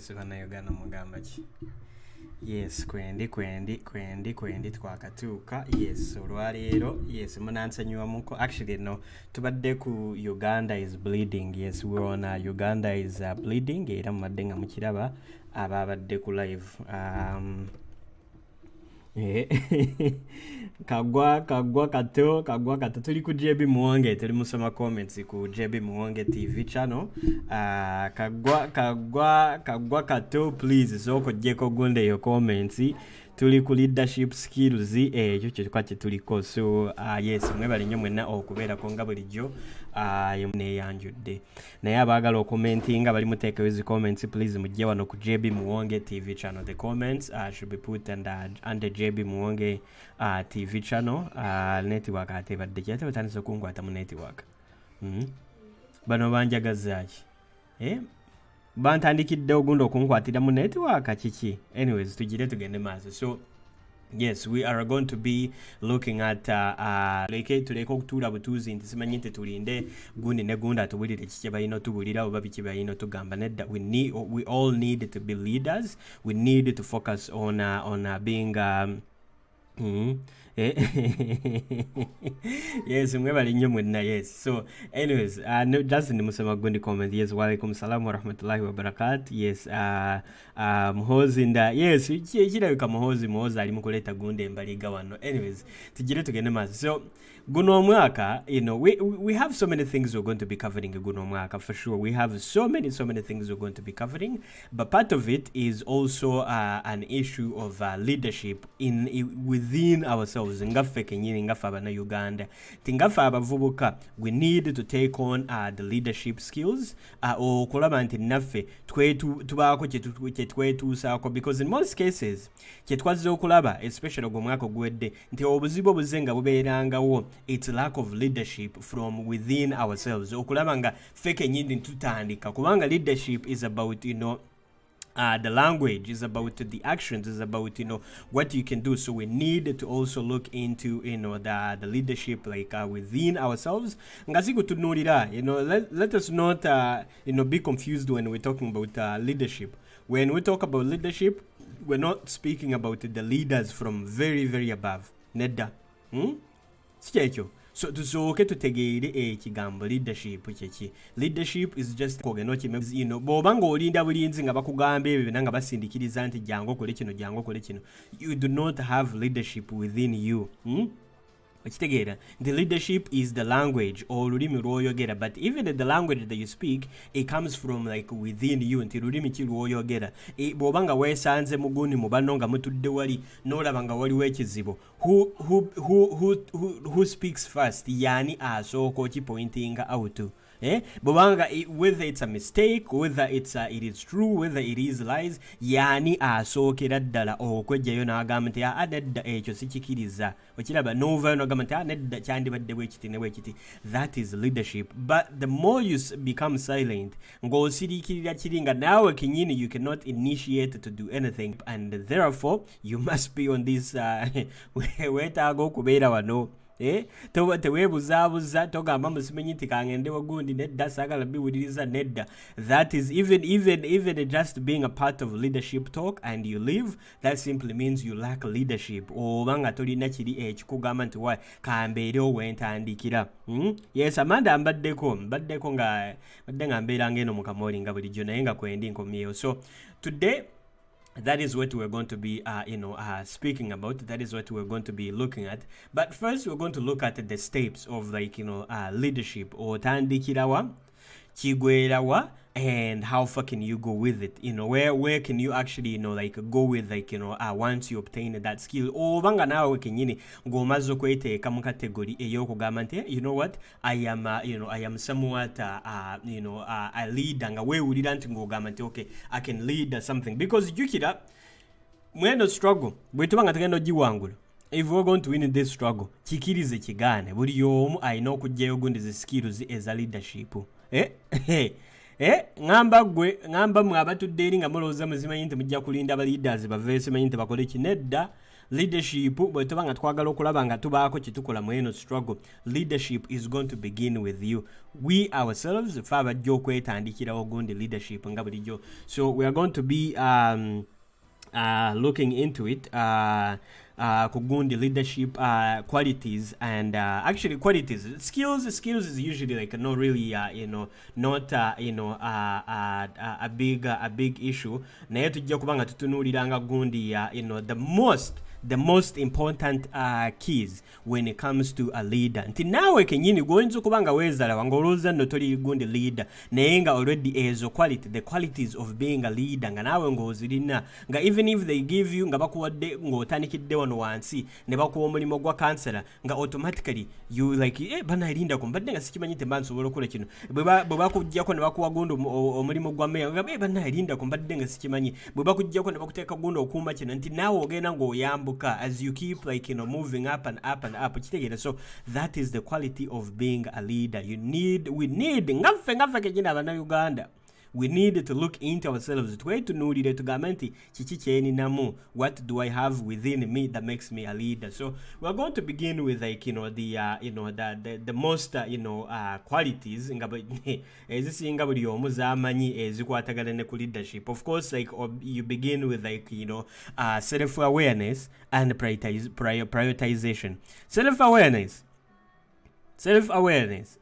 Yes, Uganda mugamba ki. Yes, kwendi twakatuuka. Yes, olwaleero. Yes, munansanyuwa muko. Actually, no. Tubadde ku Uganda is bleeding. Yes, we on Uganda is bleeding. Era mumadde nga mukiraba ababadde ku live. Kagwa kato tuli ku JB Muwonge, tuli musoma comments ku JB Muwonge TV channel. Kagwa kato, please soko jeko gunde yo comments. Tuli ku leadership skills ekyo kye tuliko. So yes, mwebali nnyo mwenna okubeera ko nga bulijjo ne yanjudde. Naye abaagala okumentinga bali muteeka wezi comments, please mujje wano ku JB Muwonge TV channel. The comments should be put under JB Muwonge TV channel. Network atebadde kyate batandise kungwata mu network. Bano banjagazaaki. Bantandikidde ogundo okunkwatira mu network kiki. Anyways, tugire tugende maaso. So yes, we are going to be looking at tuleka okutuula butuuzi nti simanyi nti tulinde gundi ne gundi atubulire kiki balina tubulira oba biki balina tugamba nedda. We all need to be leaders. We need to focus on being yes, mwebali nnyo mwenna. Yes. So anyways, just in musema gundi comment. Yes, wa alaikum salam wa rahmatullahi wa barakatuh. Yes, muhozi nda. Yes, kirabika muhozi ali mukuleta gundi embaliga wano. Anyways, tujire tugende maaso. So guno mwaka, we have so many things we're going to be covering guno mwaka for sure. We have so many things we're going to be covering, but part of it is also an issue of leadership within ourselves. Ngaffe kenyini ngaffe abana Uganda. Tingaffe abavubuka, we need to take on the leadership skills okulaba nti naffe tubaako kye twetuusaako, because in most cases kye twazze okulaba, especially ogwo mwaka ogwedde, nti obuzibu obuzenga bubeerangawo. It's lack of leadership from within ourselves. Okulaba nga ffe kenyini tutandika, kubanga leadership is about the language, is about the actions, is about what you can do. So we need to also look into the leadership like within ourselves. Ngasiku tunulira, let us not be confused when we're talking about leadership. When we talk about leadership, we're not speaking about the leaders from very, very above. Nedda. Sikekyo. So tusooke tutegeere ekigambo leadership kyeki. Leadership is just bw'obanga olinda bulinzi nga bakugamba ebyo nga basindikiriza nti jangu okole kino. You do not have leadership within you. Okitegeera, the leadership is the language olulimi lw'oyogera, but even the language that you speak, it comes from like within you. Nti lulimi ki lw'oyogera. Bw'obanga weesanze mu gundi mu banno nga mutudde wali n'olaba nga waliwo ekizibu, who speaks first? Yani asooka okipointinga out. Bobanga, whether it's a mistake, whether it is true, whether it is lies, yani asookera ddala okwejjayo n'agamba nti nedda ekyo sikikiriza. Okiraba n'ovaayo n'agamba nti nedda kyandibadde bwekiti ne bwekiti. That is leadership. But the more you become silent, ng'osiriikirira kiri nga naawe kenyini, you cannot initiate to do anything, and therefore you must be on this weetaaga okubeera wano. Teweebuzaabuza togamba musimenyi nti kangende wagundi nedda saagala biwuliriza nedda. That is even just being a part of leadership talk and you leave, that simply means you lack leadership. Oba nga tolina kiri ekikugamba nti wa kambeerewo wentandikira. Yes, Amanda mbaddeko nga mbeera ng'eno mu Kamoli nga bulijjo naye nga kwendi nkomyewo. So today, that is what we're going to be, speaking about. That is what we're going to be looking at. But first, we're going to look at the steps of leadership. Otandikirawa, kigwerawa, and how far can you go with it? Where can you actually, go with, once you obtain that skill? Obanga nawe kenyini ngomazo kweteeka mu category ey'okugamba nti, you know what, I am somewhat, a leader. Nga weewulira nti ng'ogamba nti, okay, I can lead something. Because jukira, mwendo struggle, bwetuba nga tugenda ogiwangula. If we're going to win this struggle, kikirize kigaane. Buli omu alina okugyayo gundi zi skills eza leadership. Ngamba mwe abatudde eri nga mulowooza muzimanyi nti mujja kulinda ba leaders baveeyo simanyi nti bakole ki. Nedda, leadership bwe tuba nga twagala okulaba nga tubaako kye tukola mu eno struggle, leadership is going to begin with you. We ourselves fe abajja okwetandikirawo gundi leadership nga bulijjo. So we are going to be looking into it, kugundi leadership qualities and actually qualities. Skills is usually like not really not a big issue. Naye tujja kubanga tutunuuliranga gundi the most important keys when it comes to a leader. Nti nawe kenyini goyinza kubanga wezala wangoloza no toli gundi leader naye nga already ezo the qualities of being a leader nga nawe ngozirina nga even if they give you nga bakuwadde ng'otandikidde wano wansi ne bakuwa omulimu gwa counselor nga automatically you like bana irinda ko mbadde nga sikimanyi temba nsobola okukola kino bwe bakujjako ne bakuwa gundi omulimu gwa meya nga bana irinda ko mbadde nga sikimanyi bwe bakujjako ne bakuteeka gundi okuuma kino nti nawe ogenda ng'oyamba as you keep like moving up and up and up. So that is the quality of being a leader. We need Uganda. We need to look into ourselves. What do I have within me that makes me a leader? So we're going to begin with like the most qualities leadership. Of course, like you begin with like self-awareness and prioritization. Self-awareness.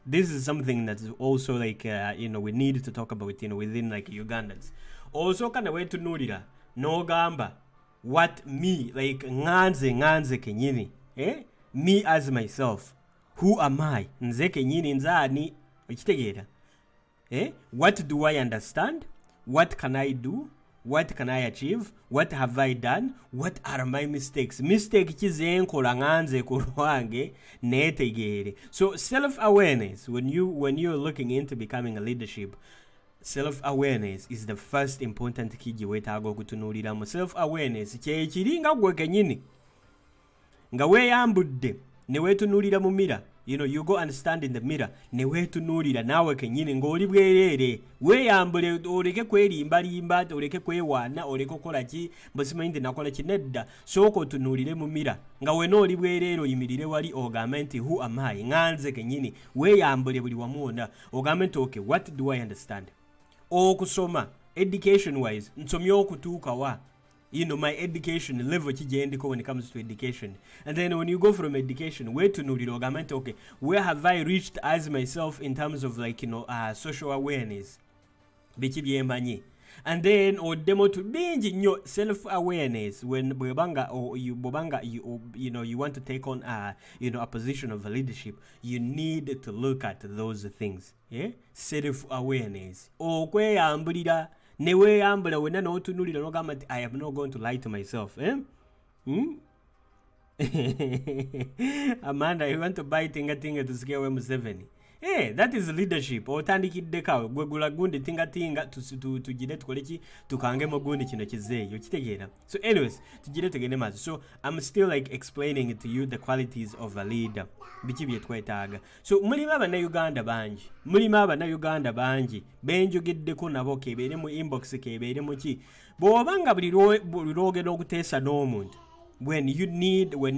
This is something that is also like we need to talk about within like Ugandans. Also kind of way to nulira no gamba what me like nganze kenyini me as myself, who am I nze kenyini nzani okitegera what do I understand, what can I do, what can I achieve, what have I done, what are my mistakes. Mistake kizenkola nganze ku lwange netegere. So self-awareness, when you're looking into becoming a leadership, self-awareness is the first important key wetaaga okutunuuliramu. Self-awareness kyekiri nga gwe kenyini nga weeyambudde ne weetunuulira mu mirror. You go and stand in the mirror ne weetunuulira naawe kenyini ng'oli bwereere weeyambule oleke kwerimbalimba oleke kwewaana oleke okola ki mbosimanyi nti nakola kinedda sooka otunuulire mu mirror nga wena oli bwereere oyimirire wali ogambe nti who am I nganze kenyini weeyambule buli wamu wonna ogambe nti okay what do I understand. Okusoma education wise nsomye okutuuka wa my education level kijendiko when it comes to education. And then when you go from education, where to know the argument, okay, where have I reached as myself in terms of like social awareness. And then or demo to be your self-awareness when bobanga or you want to take on a position of leadership, you need to look at those things. Self-awareness. Newe ambula wena no tunulira no gamba I am not going to lie to myself. Amanda, you want to buy tinga to scare away MUSEVENI. That is leadership. Otandikidde kawe gwegula gundi tinga tugire tukoleki tukangemo gundi kino kizeeyo kitegeera. So anyways, tugire tugende mazi. So I'm still like explaining to you the qualities of a leader. Biki bye twetaaga. So mulimu abannayuganda bangi benjogeddeko nabo kebeere mu inbox kebeere mu ki bw'obanga buli lwogera okuteesa n'omuntu when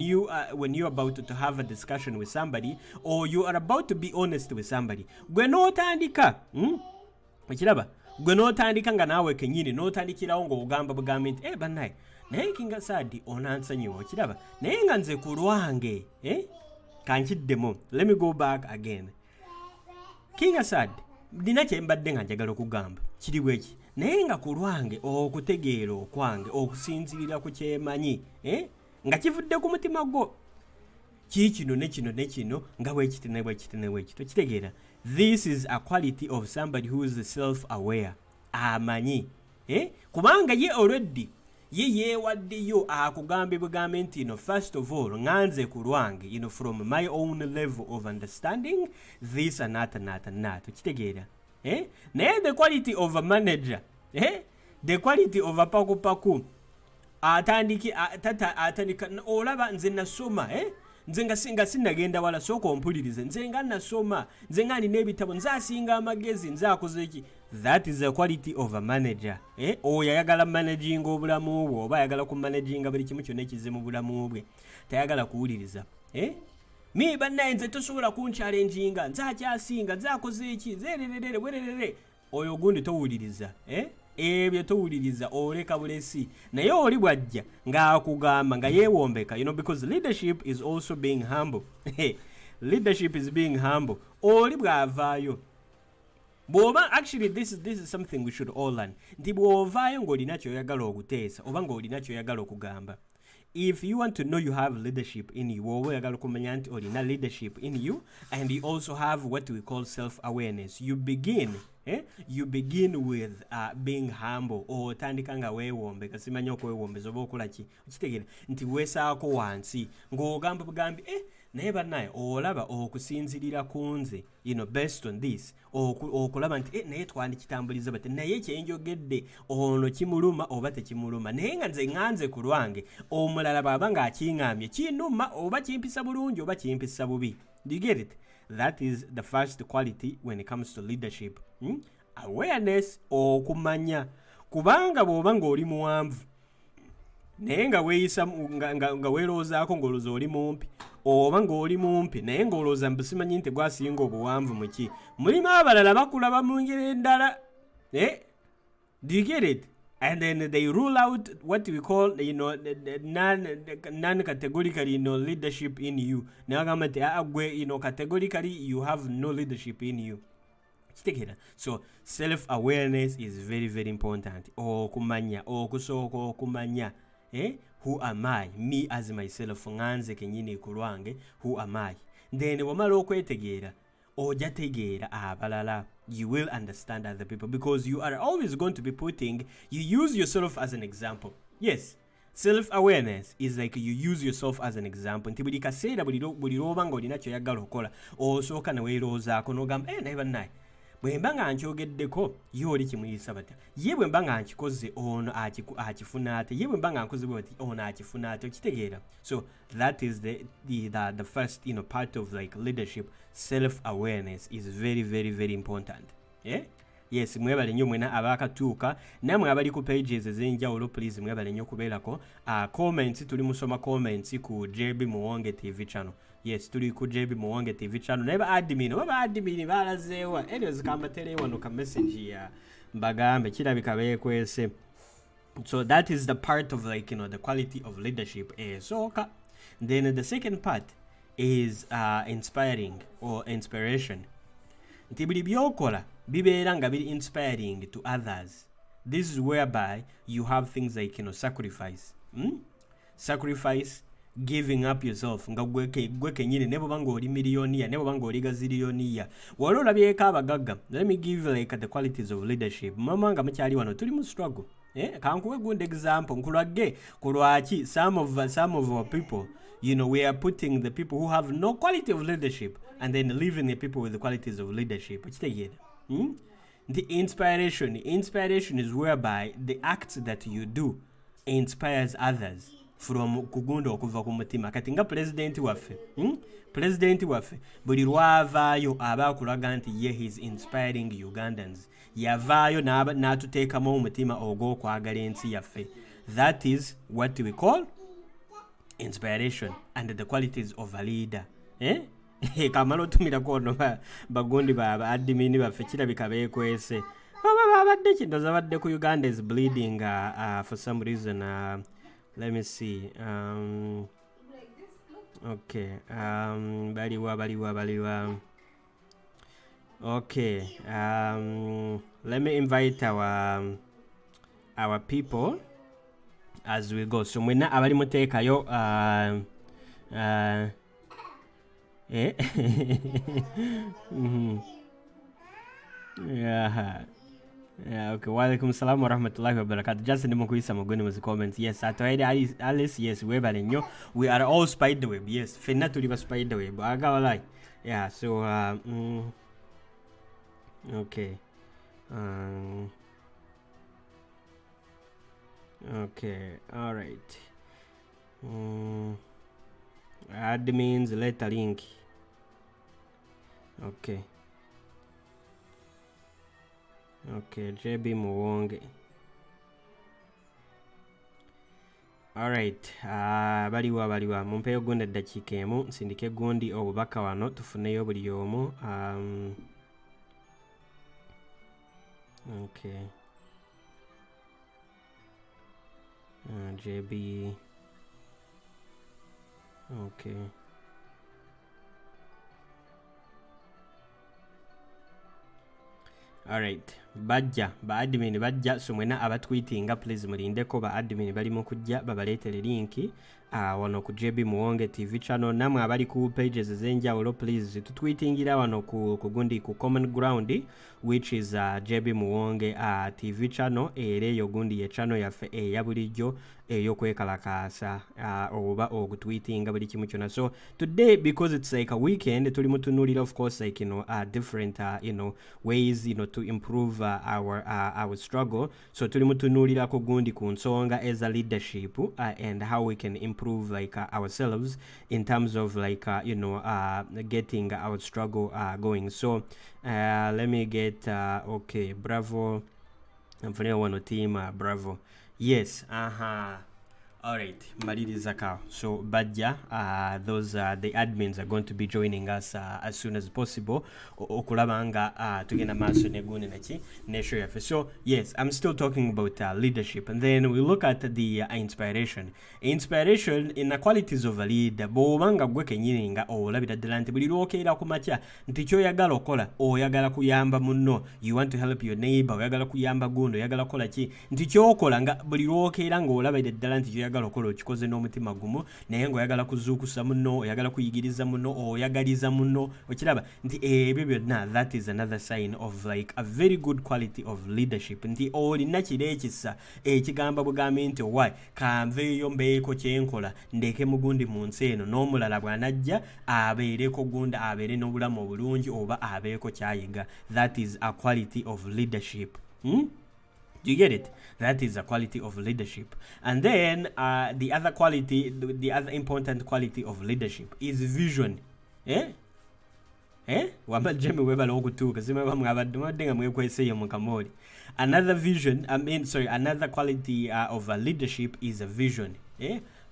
you are about to have a discussion with somebody or you are about to be honest with somebody gwe n'otandika okiraba gwe n'otandika nga naawe kenyini n'otandikirawo ng'ogamba bugambe nti bannaye naye Kinga Saadi onansonyiwa okiraba naye nga nze ku lwange kankiddemu. Let me go back again. Kinga Saadi dina kye mbadde nga njagala okugamba kiri bweki naye nga ku lwange okutegeera okwange okusinzirira ku kyemanyi nga kivudde ku mutima gwo kikino nekino nga bwekito kitegeera. This is a quality of somebody who is self-aware. Amanyi kubanga ye already ye yeewaddeyo akugambe bugambe nti first of all nganze ku lwange from my own level of understanding this and that okitegeera. Naye the quality of a manager, the quality of a paku atandika olaba nze nasoma nze nga sinnagenda wala sooka ompulirize nze nga nasoma nze nga nina ebitabo nze asinga amagezi nze akoze ki. That is the quality of a manager. Oyo ayagala managing obulamu bwe oba ayagala kumanaginga buli kimu kyonna ekize mu bulamu bwe tayagala kuwuliriza. Mi bannaye nze tosobola kunchalenginga nze akyasinga nze akoze eki zererere bwererere. Oyo gundi towuliriza. Ebyo towuliriza oleka bulesi naye oli bwajja ng'akugamba nga yeewombeka, because leadership is also being humble. Leadership is being humble. Oli bw'avaayo bw'oba, actually this is something we should all learn, nti bw'ovaayo ng'olina ky'oyagala okuteesa oba ng'olina ky'oyagala okugamba. If you want to know you have leadership in you, oba oyagala okumanya nti olina leadership in you, and you also have what we call self-awareness, you begin with being humble. Otandika nga weewombeka, simanya okwewombeza oba okola ki okitegeera nti weesaako wansi ng'ogamba bugambi naye bannaye olaba okusinzirira ku nze based on this okulaba nti naye twandikitambuliza bate naye kyenjogedde ono kimuluma oba tekimuluma naye nga nze ŋŋanze ku lwange omulala bw'aba ng'akiŋŋamye kinuma oba kimpisa bulungi oba kimpisa bubi. Do you get it? That is the first quality when it comes to leadership. Awareness, okumanya. Kubanga bw'oba ng'oli muwanvu naye nga weeyisa nga weeroozaako ng'olowooza oli mumpi oba ng'oli mumpi naye ng'olowooza mbusimanyi nti gwasinga obuwanvu mu ki, mulimu abalala bakulaba mu ngeri endala. Do you get it? And then they rule out what we call, non-categorically, leadership in you. Categorically, you have no leadership in you. So self-awareness is very, very important. Kumanya, kusoko kumanya. Who am I? Me as myself. Nganze kenyini kulwange. Who am I? Then wamala okwetegeera. Ojategeera abalala. You will understand other people because you are always going to be you use yourself as an example. Yes, self-awareness is like you use yourself as an example. Nti buli kaseera buli lwoba ng'olina ky'oyagala okukola osooka ne weeroozaako n'ogamba naye bannaye bwe mba nga nkyogeddeko ye oli kimuyisa batya, ye bwe mba nga nkikoze ono akifuna ate, ye bwe mba nga nkoze bwe bati ono akifuna ate, okitegeera. So that is the first part of like leadership. Self-awareness is very, very, very important. Yes, mwebale nnyo mwena abaakatuuka namwe abali ku pages ez'enjawulo, please mwebale nnyo kubeerako. Comments, tuli musoma comments ku JB Muwonge TV channel. Yes, tuli ku JB Muwonge TV channel. Naye ba admin baalazeewa anyways kambatere wano ka message ya mbagambe kirabika beekwese. So that is the part of like the quality of leadership. So then the second part is inspiring or inspiration. Nti buli byokola bibeera nga biri inspiring to others. This is whereby you have things like sacrifice. Sacrifice, giving up yourself nga gwe kenyine ne bw'oba ng'oli miliyoniya ne bw'oba ng'oli gaziliyoniya wali olabyeko abagagga. Let me give you like the qualities of leadership. Mama nga mukyali wano tuli mu struggle. Kankuwe good example nkulage kulwaki some of our people, we are putting the people who have no quality of leadership and then leaving the people with the qualities of leadership. The inspiration is whereby the acts that you do inspires others from kugunda okuva ku mutima. Kati nga president waffe buli lwavaayo aba akulaga nti ye he is inspiring Ugandans, yavaayo n'atuteekamu omutima ogw'okwagala ensi yaffe. That is what we call inspiration and the qualities of a leader. Kamala otumirako ono bagundi admin baffe kirabika beekwese babadde kindoza badde ku Uganda is bleeding for some reason. Let me see. Okay. Baliwa. Okay. Let me invite our people as we go. So mwena abali muteekayo Yeah, okay. Walaikum salam wa rahmatullahi wa barakatuh. Just in the Muguni was comments. Yes, at Alice, yes, we are all Spiderweb. Yes, Fenna to live a Spiderweb. I got a lie. Yeah, so okay. Okay, all right. admins letter link. Okay, JB Muwonge. Alright, baliwa mumpeyo gundi eddakiika emu nsindike gundi obubaka wano tufuneyo buli omu. Okay, JB. Okay, alright, bajja ba admin bajja, so mwena abatweetinga please mulindeko, ba admin bali mu kujja babaleetere linki wano ku JB Muwonge TV channel. Namwe abali ku pages ez'enjawulo please tutweetingira wano ku gundi ku common ground which is JB Muwonge TV channel. Era eyo gundi ye channel yaffe eya bulijjo ey'okwekalakaasa oba okutweetinga buli kimu kyonna. So today, because it's like a weekend, tuli mutunulira of course like different ways to improve our struggle. So tuli mutunulira ko gundi ku nsonga as a leadership and how we can improve like ourselves in terms of like getting our struggle going. So let me get okay, bravo. I'm for one team, bravo. Yes, alright, maliriza kao. So bajja, those the admins are going to be joining us as soon as possible. Okulabanga tugenda maaso negune nachi nesho yafe. So yes, I'm still talking about leadership, and then we look at the inspiration in the qualities of a leader. Bobanga gwe kenyini nga olabira ddala nti buli lwokeera ku makya nti kyoyagala okola, oyagala kuyamba munno, you want to help your neighbor, oyagala kuyamba guno, oyagala kola ki, nti kyokola nga buli lwokeera nga olabira ddala nti kyoyagala okola okikoze n'omutima gumu, naye nga oyagala kuzuukusa munno, oyagala kuyigiriza munno, oyagaliza munno, okiraba nti ebyo byonna, that is another sign of like a very good quality of leadership. Nti olina kiri ekisa ekigamba bugambi nti why kanveeyo mbeeko kyenkola ndeke mugundi mu nsi eno, n'omulala bw'anajja abeereko gunda, abeere n'obulamu obulungi oba abeeko kyayiga. That is a quality of leadership. Do you get it? That is a quality of leadership. And then the other quality, the other important quality of leadership is vision. Wamajemi webala okutuuka sima bamwe abadde mwaddenga mwekweseeyo mu kamoli. Another quality of leadership is a vision.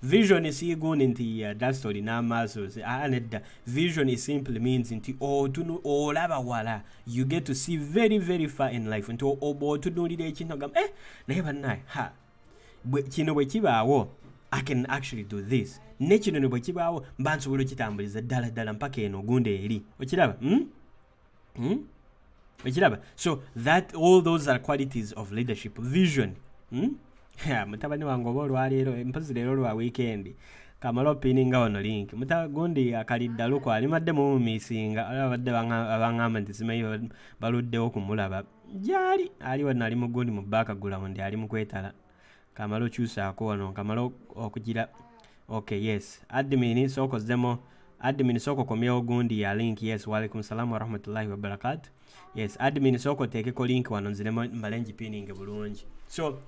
Vision is siguni nti that story n'amaaso nedda. Vision is simply means nti olaba wala, you get to see very very far in life. Nti otunuulira ekintu ogamba naye bannaye kino bwe kibaawo I can actually do this, ne kino bwe kibaawo mba nsobola okitambuliza ddala ddala mpaka eno ogunde eri, okiraba okiraba. So that all those are qualities of leadership. Vision. Mutabani wange oba olwaleero mpozi leero lwa weekend kamala opininga wano link mutagundi akalidda luko alimadde mu misinga abadde abangamba nti simanyi baluddewo kumulaba gyali ali wano ali mugundi mu back ground ali mu kwetala kamala okyusaako wano kamala okugira. Okay, yes, admin sokozemo, admin soko komyewo gundi ya link. Yes, walaikum salam wa rahmatullahi wa barakatuh. Yes, admin soko teekeko link wano nziremo malengi pininge bulungi. So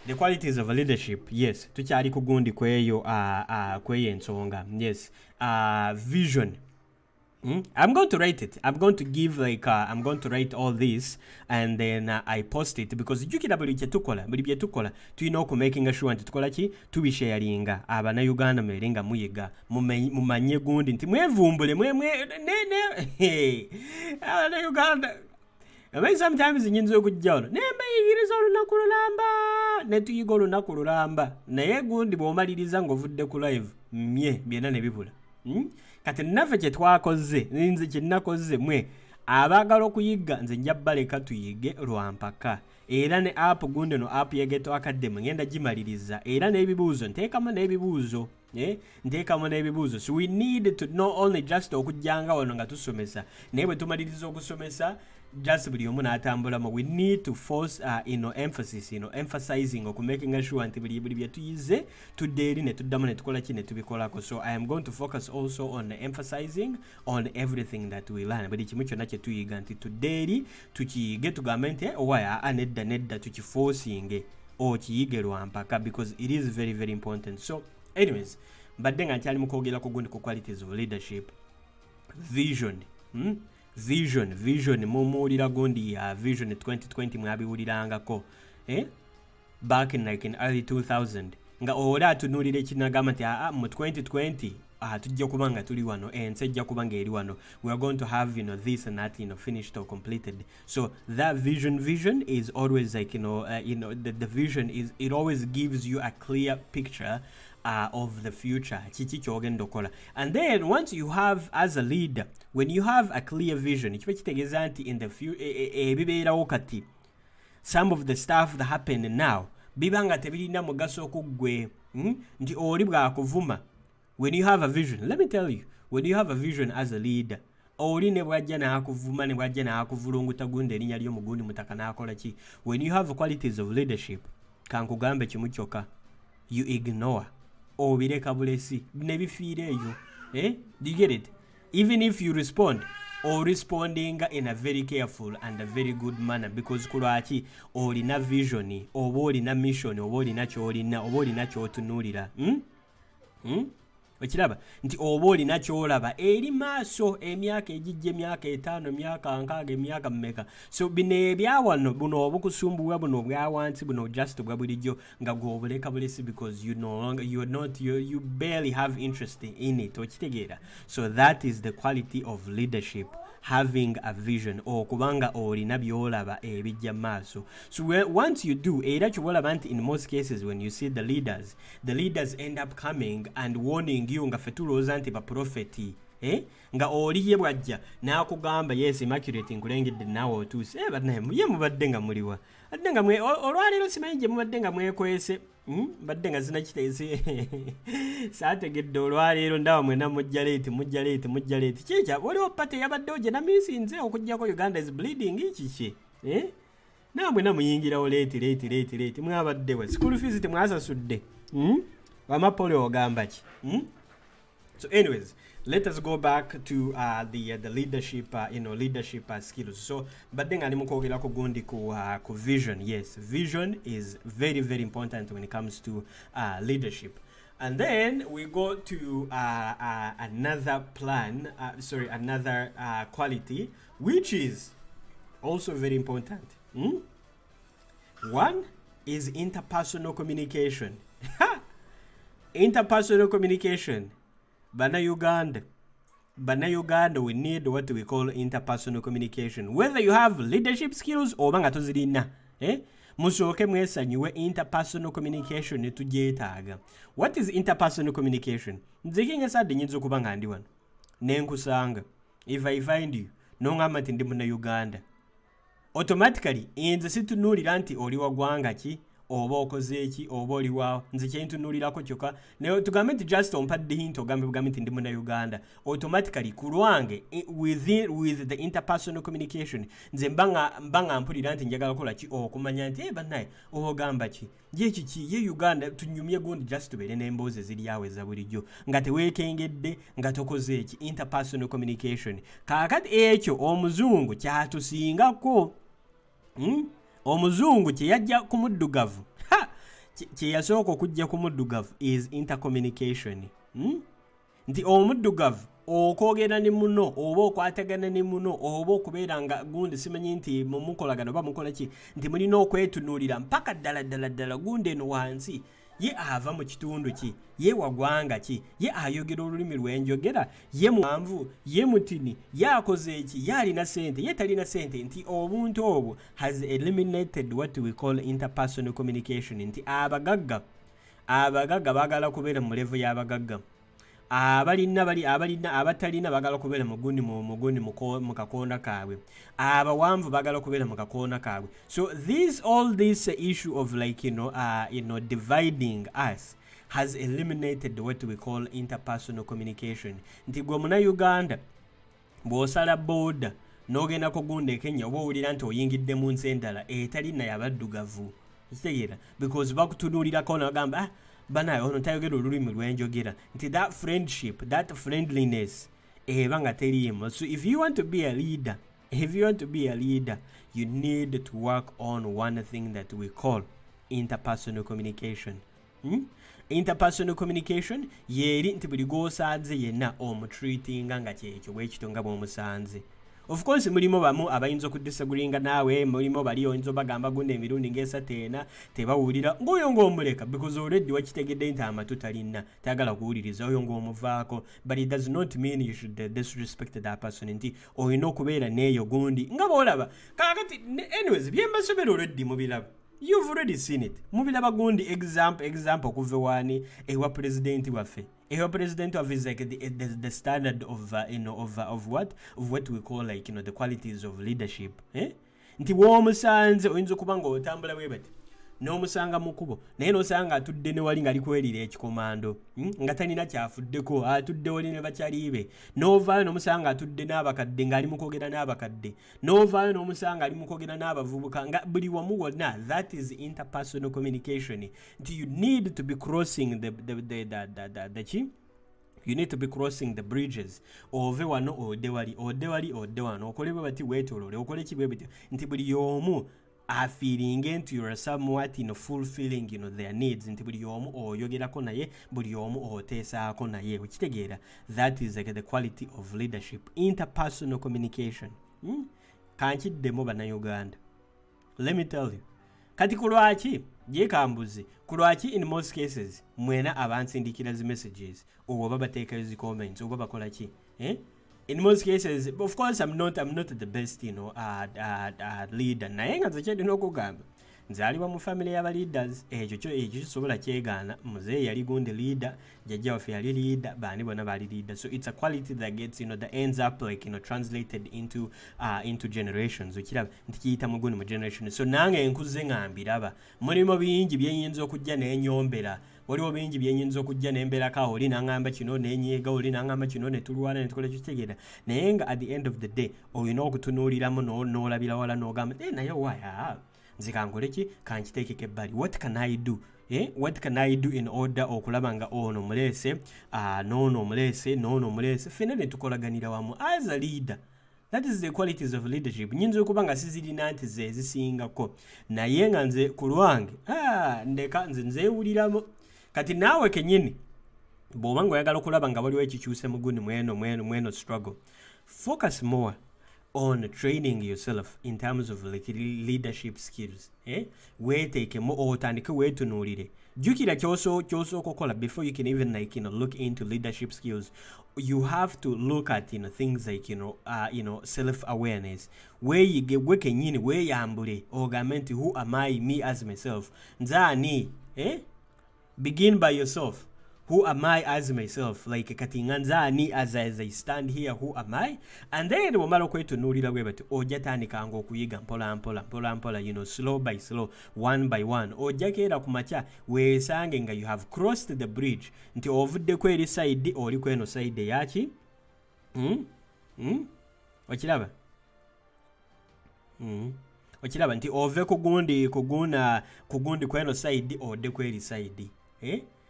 the qualities of leadership, yes, tukyali ku gundi kweyo kweyo ensonga. Yes, vision. I'm going to write it. I'm going to give like I'm going to write all this and then I post it because jukira buli bye tukola tulina okumakinga sure nti tukola ki tubisharinga abana Uganda merenga muyiga mumanye gundi nti mwevumbule abana Uganda. Sometimes nyinza okujjawo nembayigiriza olunaku lulamba netuyiga olunaku lulamba naye gundi bw'omaliriza ng'ovudde ku live byonna ne bibula. Kati naffe kye twakoze, nze kye nakoze mwe abaagala okuyiga nze njja baleka tuyige lwampaka. Era ne app gundi no app ya Geto Academy ngenda gimaliriza era n'ebibuuzo nteekamu n'ebibuuzo. Nteekamu n'ebibuuzo. So we need to not only just okujjanga wano nga tusomesa naye bwe tumaliriza okusomesa just buli omu n'atambulamu. We need to force emphasis, emphasizing or making sure nti buli bye tuyize tuddeeri ne tuddamu ne tukola ki ne tubikolako. So I am going to focus also on emphasizing on everything that we learn. Buli kimu kyonna kye tuyiga nti tuddeeri tukiyige tugambe nti owa nedda tukiforcing okiyige lwampaka because it is very very important. So anyways, mbadde nga nkyali mukwogera ku gundi ku qualities of leadership. Vision. Vision mumuwulira gundi ya Vision 2020 mwabiwulirangako back in like in early 2000 nga ola atunuulira ekinagamba nti mu 2020 tujja kuba nga tuli wano ensi ejja kuba nga eri wano, we are going to have this and that finished or completed. So that vision is always like the vision is, it always gives you a clear picture of the future, kiki kyogenda okola. And then once you have, as a leader, when you have a clear vision, kiba kitegeeza nti in the ebibeerawo kati, some of the stuff that happen now biba nga tebirina mugaso ku ggwe nti oli bwakuvuma. When you have a vision, let me tell you, when you have a vision as a leader, oli ne bwajja n'akuvuma ne bwajja n'akuvulunguta gundi erinnya ly'omugundi mutaka n'akola ki. When you have qualities of leadership, kankugambe kimu kyokka, you ignore, obireka bulesi ne bifiira eyo. Do you get it? Even if you respond, or responding in a very careful and a very good manner, because kulwaki olina vision, oba olina mission, oba olina kyolina, oba olina kyotunuulira. Okiraba nti oba olina kyolaba eri maaso emyaka egijja emyaka 5 emyaka 6 emyaka mmeka. So bino ebyawano buno obukusumbuwa buno obwawansi buno just bwa bulijjo nga gw'obuleka bulesi because you no longer, you barely have interest in it. Okitegeera? So that is the quality of leadership, having a vision, okubanga olina byolaba ebijja maaso. So once you do, era kyolaba nti in most cases when you see the leaders end up coming and warning you nga fetulooza nti ba prophet, nga oli ye bwajja n'akugamba yes immaculate nkulengedde naawe otuuse banaye ye mubadde nga muliwa adde nga olwaleero simanyi gye mubadde nga mwekwese badde nga zina kiteese saategedde olwaleero ndawa mwena mujja leeti kikya waliwo pate yabaddewo gye namisinze okugjako Uganda is bleeding kiki naamwe namuyingirawo leeti mwabaddewe school fees temwasasudde wamapole ogamba ki. So anyways, let us go back to the leadership leadership skills. So but then ali mukwogera ko gundi ku vision. Yes, vision is very very important when it comes to leadership. And then we go to another another quality which is also very important. One is interpersonal communication. Interpersonal communication. Bana Uganda, we need what we call interpersonal communication. Whether you have leadership skills or banga tozirina, musooke mwesanyuwe interpersonal communication tugyetaaga. What is interpersonal communication? Nze kinga sadde nyinza okuba nga ndi wano nenkusanga, if I find you nongamba nti ndi muna Uganda, automatically nze situnuulira nti oli wa ggwanga ki oba okoze eki oba oli waawo, nze kyentunuulirako kyokka ne tugambe nti just ompadde hint ogambe nti ndi muna Uganda, automatically ku lwange with the interpersonal communication nze mbanga mpulira nti njagala kola ki okumanya nti bannaye ogamba ki ye kiki ye Uganda tunyumye gundi just tubeere n'emboozi ziri awo eza bulijjo nga teweekengedde nga tokoze eki interpersonal communication. Kaakati ekyo omuzungu kyatusingako. Omuzungu kye yajja ku muddugavu kye yasooka okujja ku muddugavu is intercommunication. Nti omuddugavu okwogera ne muno oba okwatagana ne muno oba okubeera nga gundi simanyi nti mumukolagana oba mukola ki nti mulina okwetunuulira mpaka ddala gundi eno wansi ye ava mu kitundu ki, ye wagwanga ki, ye ayogera olulimi lwenjogera, ye mwanvu, ye mutini, ye akoze eki, ye alina sente, ye talina sente. Nti obuntu obwo has eliminated what we call interpersonal communication. Nti abagagga bagala kubeera mu level y'abagagga, abatalina bagala kubeera mugundi mu kakoona kaabwe, abawanvu bagala kubeera mu kakoona kaabwe. So all this issue of like dividing us has eliminated what we call interpersonal communication. Nti gwe muna Uganda bw'osala boda n'ogenda ku gundi e Kenya oba owulira nti oyingidde mu nsi endala etalina y'abaddugavu, kitegeera, because bakutunuulirako n'ogamba bana ono tayogera olulimi lwenjogera, nti that friendship, that friendliness eba nga teriimu. So if you want to be a leader, you need to work on one thing that we call interpersonal communication. Interpersonal communication yeri nti buli gwosanze yenna omutreatinga nga kyekyo bwekito nga bw'omusanze. Of course mulimo bamu abayinza okudisagreeinga naawe, mulimo bali oyinza bagamba gundi emirundi ng'esatu ena tebawulira ng'oyo ng'omuleka because already wakitegedde nti amatu talina tayagala kuwuliriza oyo ng'omuvaako, but it does not mean you should disrespect that person nti olina okubeera n'eyo gundi nga bw'olaba kakati. Anyways byembasomera already mubiraba, you've already seen it mubiraba gundi. Example kuve wani ewa president waffe. Your president of is like the standard of of what we call like the qualities of leadership. Nti womusanze oyinza okuba nga otambula bwe bati n'omusanga mu kubo naye n'osanga atudde ne wali ng'ali kwelira ekikomando nga talina kyafuddeko, atudde wali ne bakyalibe, n'ovaayo n'omusanga atudde n'abakadde ng'ali mu kwogera n'abakadde, n'ovaayo n'omusanga ali mu kwogera n'abavubuka, nga buli wamu wonna. That is interpersonal communication. Nti you need to be crossing you need to be crossing the bridges. Ove wano ode wali wano, okole bwe bati weetolole, okole ki bwe bati, nti buli omu feeling into you are somewhat fulfilling their needs. Nti buli omu oyogerako naye, buli omu oteesaako naye, okitegeera. That is like the quality of leadership, interpersonal communication. Kankiddemu bannayuganda, let me tell you. Kati kulwaki yekambuzi kulwaki in most cases mwena abansindikira zi messages oba bateeka zi comments oba bakola ki in most cases. Of course I'm not the best leader, naye nga nze n'okugamba nzaalibwa mu family y'aba leaders. Ekyo kisobola kyegaana. Muzeeyi yali gundi leader, jjajja waffe yali leader, baani bonna baali leader. So it's a quality that gets that ends up like translated into generations. Okiraba nti kiyita mu gundi mu generation. So nange enkuze ngambiraba mulimu bingi byenyinza okujja n'enyombera, waliwo bingi byenyinza okujja n'embeerako awo oli n'angamba kino n'enyeega, oli n'angamba kino ne tulwana ne tukola kitegeera, naye nga at the end of the day olina okutunuuliramu n'olabira wala n'ogamba naye why nze kangoleki kankiteekeko ebbali. What can I do? What can I do in order okulaba nga ono mulese n'ono mulese ffenna ne tukolaganira wamu as a leader. That is the qualities of leadership. Nyinza okuba nga sizirina nti ze zisingako, naye nga nze ku lwange ndeka nze nzeewuliramu. Kati naawe kenyini bw'oba nga oyagala okulaba nga waliwo ekikyuse mu gundi mweno struggle, focus more on training yourself in terms of like leadership skills. Weeteekemu otandike weetunuulire. Jjukira ky'osooka okola before you can even look into leadership skills. You have to look at things like self-awareness. Gwe kenyini weeyambule ogambe nti who am I, me as myself. Nzaani begin by yourself. Who am I as myself? Like kati nganzaani as I stand here, who am I? And then wamala okwetunuulira bwe bati ojja tandikanga okuyiga mpola slow by slow, one by one. Ojja keera ku makya weesange nga you have crossed the bridge, nti ovuddeko eri side oli kweno side yaki okiraba okiraba nti ove kugundi kweno side odde kweri side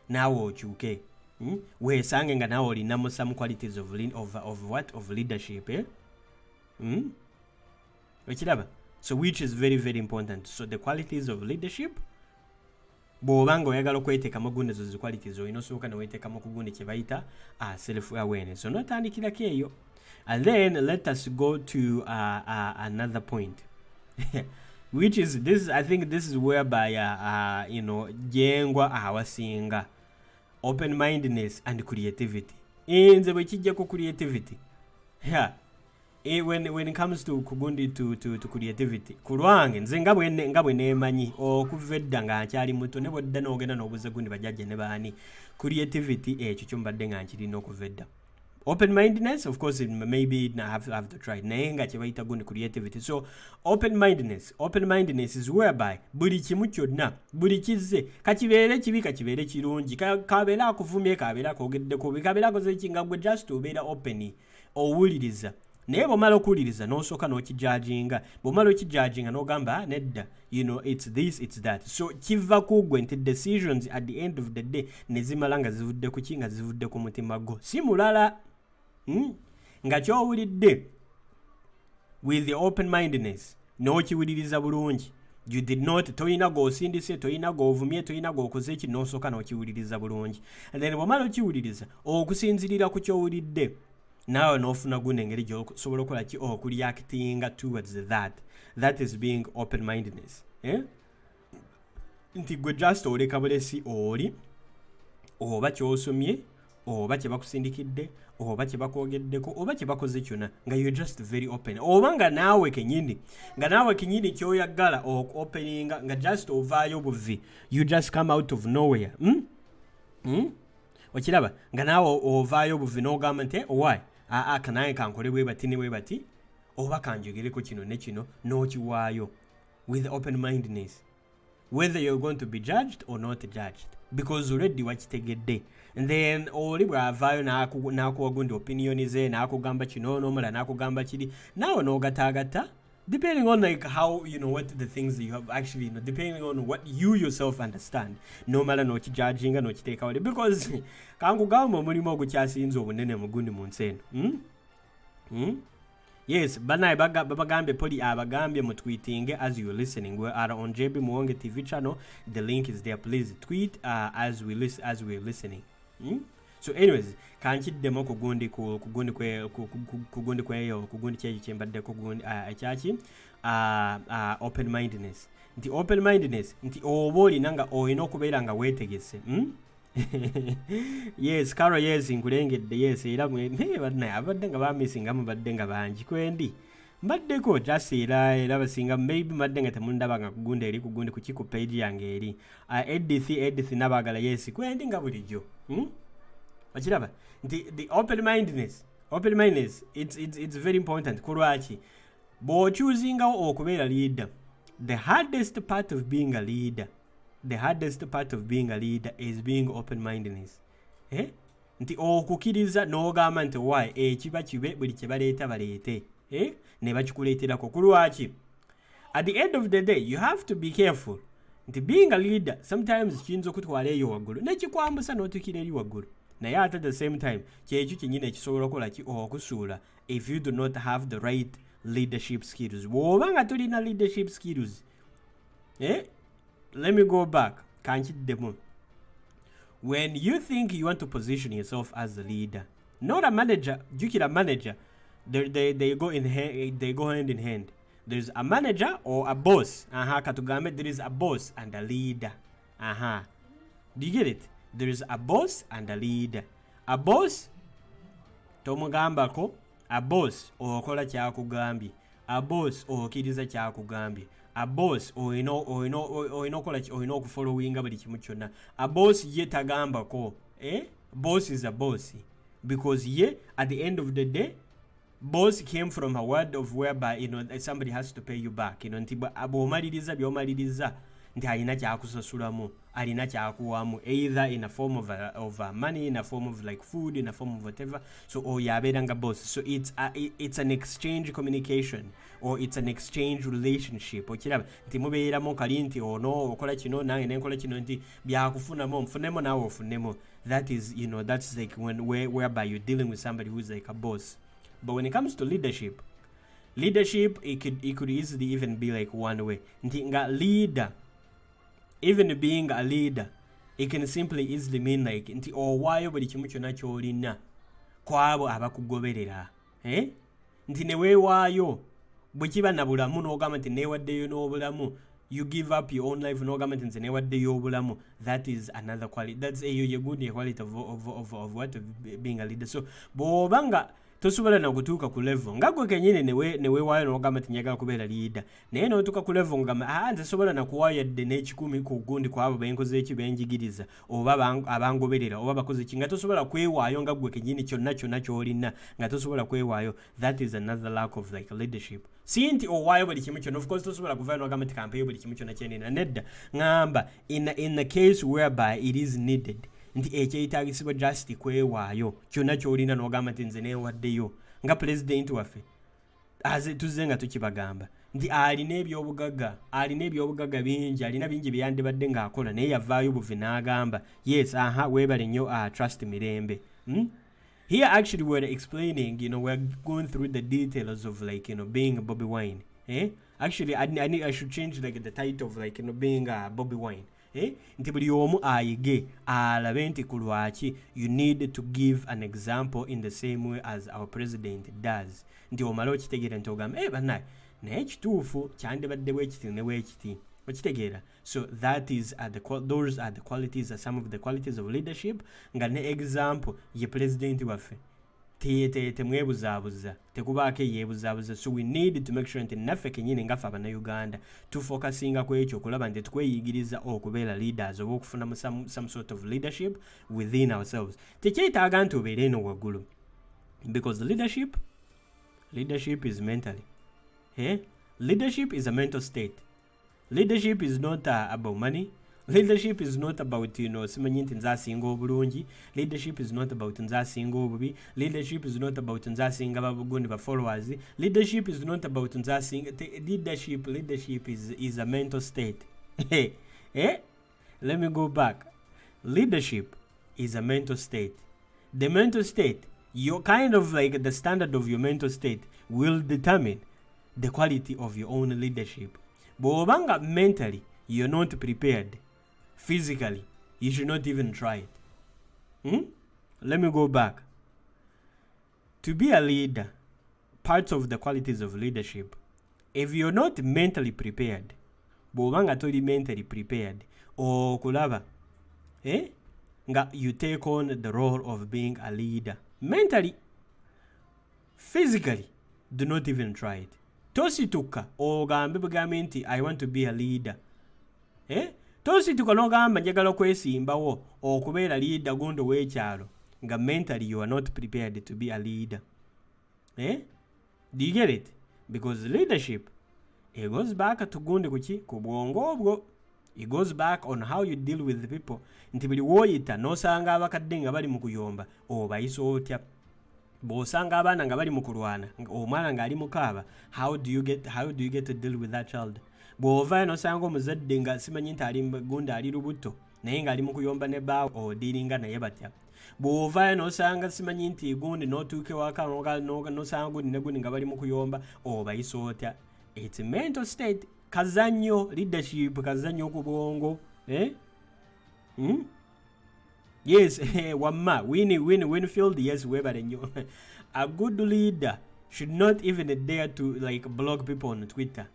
naawe okyuke weesange nga naawe olinamu some qualities of leadership okiraba. So which is very very important. So the qualities of leadership, bw'oba nga oyagala okweteekamu gundi ezo zi qualities olina osooka neweeteekamu ku gundi kye bayita self awareness. So notandikirako eyo, and then let us go to another point which is this. I think this is whereby jengwa awasinga open-mindedness and creativity. Nze bwe kijja ku creativity, when it comes to kugundi to creativity, ku lwange nze nga bwe neemanyi okuva edda nga nkyali muto ne bwedda n'ogenda n'obuza gundi bajjajja ne baani, creativity ekyo kyombadde nga nkirina okuva edda. Open-mindedness, of course, maybe I have to try. Naye nga kye bayita gundi creativity. So open-mindedness is whereby buli kimu kyonna, buli kizze, kakibeere kibi kakibeere kirungi, kabeera akuvumye kabeera akogeddeko, kabeera akoze kinga gwe just obeera open owuliriza. Naye bw'omala okuwuliriza n'osooka n'okijajinga, bw'omala okijajinga n'ogamba nedda, it's this, it's that. So kiva kugwe nti decisions at the end of the day ne zimala nga zivudde ku ki, nga zivudde ku mutima gwo, si mulala. Nga kyowulidde with the open-mindedness n'okiwuliriza bulungi, you did not, toyina g'osindise, toyina g'ovumye, toyina g'okoze eki, n'osooka n'okiwuliriza bulungi. And then bw'omala okiwuliriza, okusinzirira ku ky'owulidde, naawe n'ofuna guno engeri gy'osobola okukola ki, okureactinga towards that. That is being open-mindedness. Nti gwe just oleka bulesi oli, oba ky'osomye, oba kye bakusindikidde, oba kye bakwogeddeko, oba kye bakoze kyonna, nga you're just very open. Oba nga naawe kenyini ky'oyagala openinga, nga just ovaayo buvi, you just come out of nowhere. Okiraba, nga naawe ovaayo buvi n'ogamba nti why? Kanaye kankole bwe bati ne bwe bati, oba kanjogereko kino ne kino, n'okiwaayo with open-mindedness. Whether you're going to be judged or not judged, because already wakitegedde. And then oli bw'avaayo n'akuwa gundi opinion ze, n'akugamba kino n'omala n'akugamba kiri, naawe n'ogatagata, depending on like how, what the things that you have actually, depending on what you yourself understand, n'omala n'okijudginga n'okiteeka wali, because kankugamba omulimu ogukyasinze obunene mu gundi mu nsi eno. Yes, banaye babagambye poli abagambye mu tweeting as you're listening. We are on JB Muwonge TV channel. The link is there. Please tweet as we're listening. So anyways, kankiddemo kugundi kyeyo kyembadde kugundi ekyaki open-mindedness. Nti open-mindedness, nti oba olina nga olina okubeera nga weetegese. Yes, Carol, yes, nkulengedde, yes, era banaye abadde nga bamisinga mubadde nga bangi kwendi. Mbaddeko just era basinga maybe mbadde nga temundaba nga kugundi eri kugundi ku page yange eri. Edith nabagala, yes, kwendi nga bulijjo. Okiraba? Nti the open-mindedness, it's very important. Kulwaki? Bw'okyuzingawo okubeera leader, the hardest part of being a leader is being open-mindedness. Nti okukiriza n'ogamba nti why ekiba kibe buli kye baleeta baleete. Ne bakikuleeterako. Kulwaki? At the end of the day, you have to be careful. Nti being a leader, sometimes kiyinza okutwala eyo waggulu nekikwambusa n'otukira eri waggulu. Naye at the same time, kyekyo kyennyini ekisobola okukola ki okusuula if you do not have the right leadership skills. Bw'oba nga tolina leadership skills, let me go back. Kankiddemu. When you think you want to position yourself as a leader, not a manager, jukira manager, they go hand in hand. There's a manager or a boss. Katugambe, there is a boss and a leader. Do you get it? There is a boss and a leader. A boss, tomugambako. A boss, okola kyakugambye. A boss, okiriza kyakugambye. A boss, oyina okufollowinga buli kimu kyonna. A boss ye tagambako. Boss is a boss. Because ye, at the end of the day, boss came from a word of whereby, somebody has to pay you back. Nti bw'omaliriza by'omaliriza, nti alina kyakusasulamu, alina kyakuwamu, either in a form of money, in a form of like food, in a form of whatever. So yabeeranga boss. So it's an exchange communication, or it's an exchange relationship. Okiraba nti mubeeramu kali nti ono okola kino nange nenkola kino nti byakufunamu nfunemu naawe ofunemu. That is, that's like whereby you're dealing with somebody who's like a boss. But when it comes to leadership, it could easily even be like one way. Nti nga leader, even being a leader, it can simply easily mean like nti owaayo buli kimu kyonna ky'olina kwabo abakugoberera. Nti ne weewaayo bwe kiba na bulamu n'ogamba nti neewaddeyo n'obulamu, you give up your own life n'ogamba nti nze neewaddeyo obulamu. That is another quality. That's a good quality of what being a leader. So bw'oba nga tosobola na kutuuka ku level nga gwe kenyini ne weewaayo n'ogamba nti njagala kubeera leader, naye n'otuuka ku level ngamba nze sobola na kuwaayo yadde n'ekikumi ku gundi ku abo benkoze eki benjigiriza oba abangoberera oba bakoze ki, nga tosobola kwewaayo nga gwe kenyini kyonna ky'olina nga tosobola kwewaayo. That is another lack of like leadership. Si nti owaayo buli kimu kyonna, of course tosobola kuvaayo n'ogamba nti kampeeyo buli kimu kyonna kyenina. Nedda, ngamba in the case whereby it is needed, nti ekyeyitagisibwa just kwewaayo kyonna ky'olina n'ogamba nti nze neewaddeyo. Nga president waffe tuzze nga tukibagamba nti alina ebyobugagga bingi, alina bingi byeyandibadde ng'akola, naye yavaayo buvi n'agamba yes, weebale nnyo, trust mirembe. Here actually we're explaining, we're going through the details of like, being Bobby Wine. Actually, I should change like the title of like being Bobby Wine. Nti buli omu ayige alabe nti ku lwaki you need to give an example in the same way as our president does. Nti omala okitegeera nti ogamba bannaye naye kituufu kyandibadde bwekiti ne bwekiti okitegeera. So that is those are the qualities, some of the qualities of leadership. Nga ne example ye president waffe temwebuzabuza tekubaako yebuzabuza. So we need to make sure nti naffe kenyini ngaffe abannayuganda tufocusinga ku ekyo okulaba nti tukweyigiriza okubeera leaders oba okufunamu some sort of leadership within ourselves. Tekyetaaga nti obeere eno waggulu, because leadership is mentally. Leadership is a mental state. Leadership is not about money. Leadership is not about, simanyi nti nze asinga obulungi. Leadership is not about nze asinga obubi. Leadership is not about nze asinga babugundi ba followers. Leadership is not about nze asinga. Leadership is a mental state. Let me go back. Leadership is a mental state. The mental state, your kind of like the standard of your mental state will determine the quality of your own leadership. But mentally, you're not prepared. Physically, you should not even try it. Let me go back. To be a leader, parts of the qualities of leadership, if you're not mentally prepared, bobanga toli mentally prepared, or kulaba, you take on the role of being a leader. Mentally, physically, do not even try it. Tosituka ogambe bugambe nti I want to be a leader. Tosituka n'ogamba njagala okwesimbawo okubeera leader gundo w'ekyalo nga mentally you are not prepared to be a leader. Do you get it? Because leadership, it goes back to gundi kuki ku bwongo obwo. It goes back on how you deal with the people. Nti buli woyita n'osanga abakadde nga bali mu kuyomba obayisa otya. Bosanga abana nga bali mu kulwana omwana nga ali mukaaba, how do you get to deal with that child? Bwova n'osanga omuzadde nga simanyi nti ali gunda ali lubuto naye nga ali mu kuyomba ne baawo odiringa naye batya. Bwova n'osanga simanyi nti gundi n'otuuke waka n'osanga gundi ne gundi nga bali mu kuyomba obayisa otya. It's a mental state. Kazanyo leadership, kazanyo ku bwongo. Yes, Wamma, Winfield, yes, Weber. A good leader should not even dare to like block people on Twitter.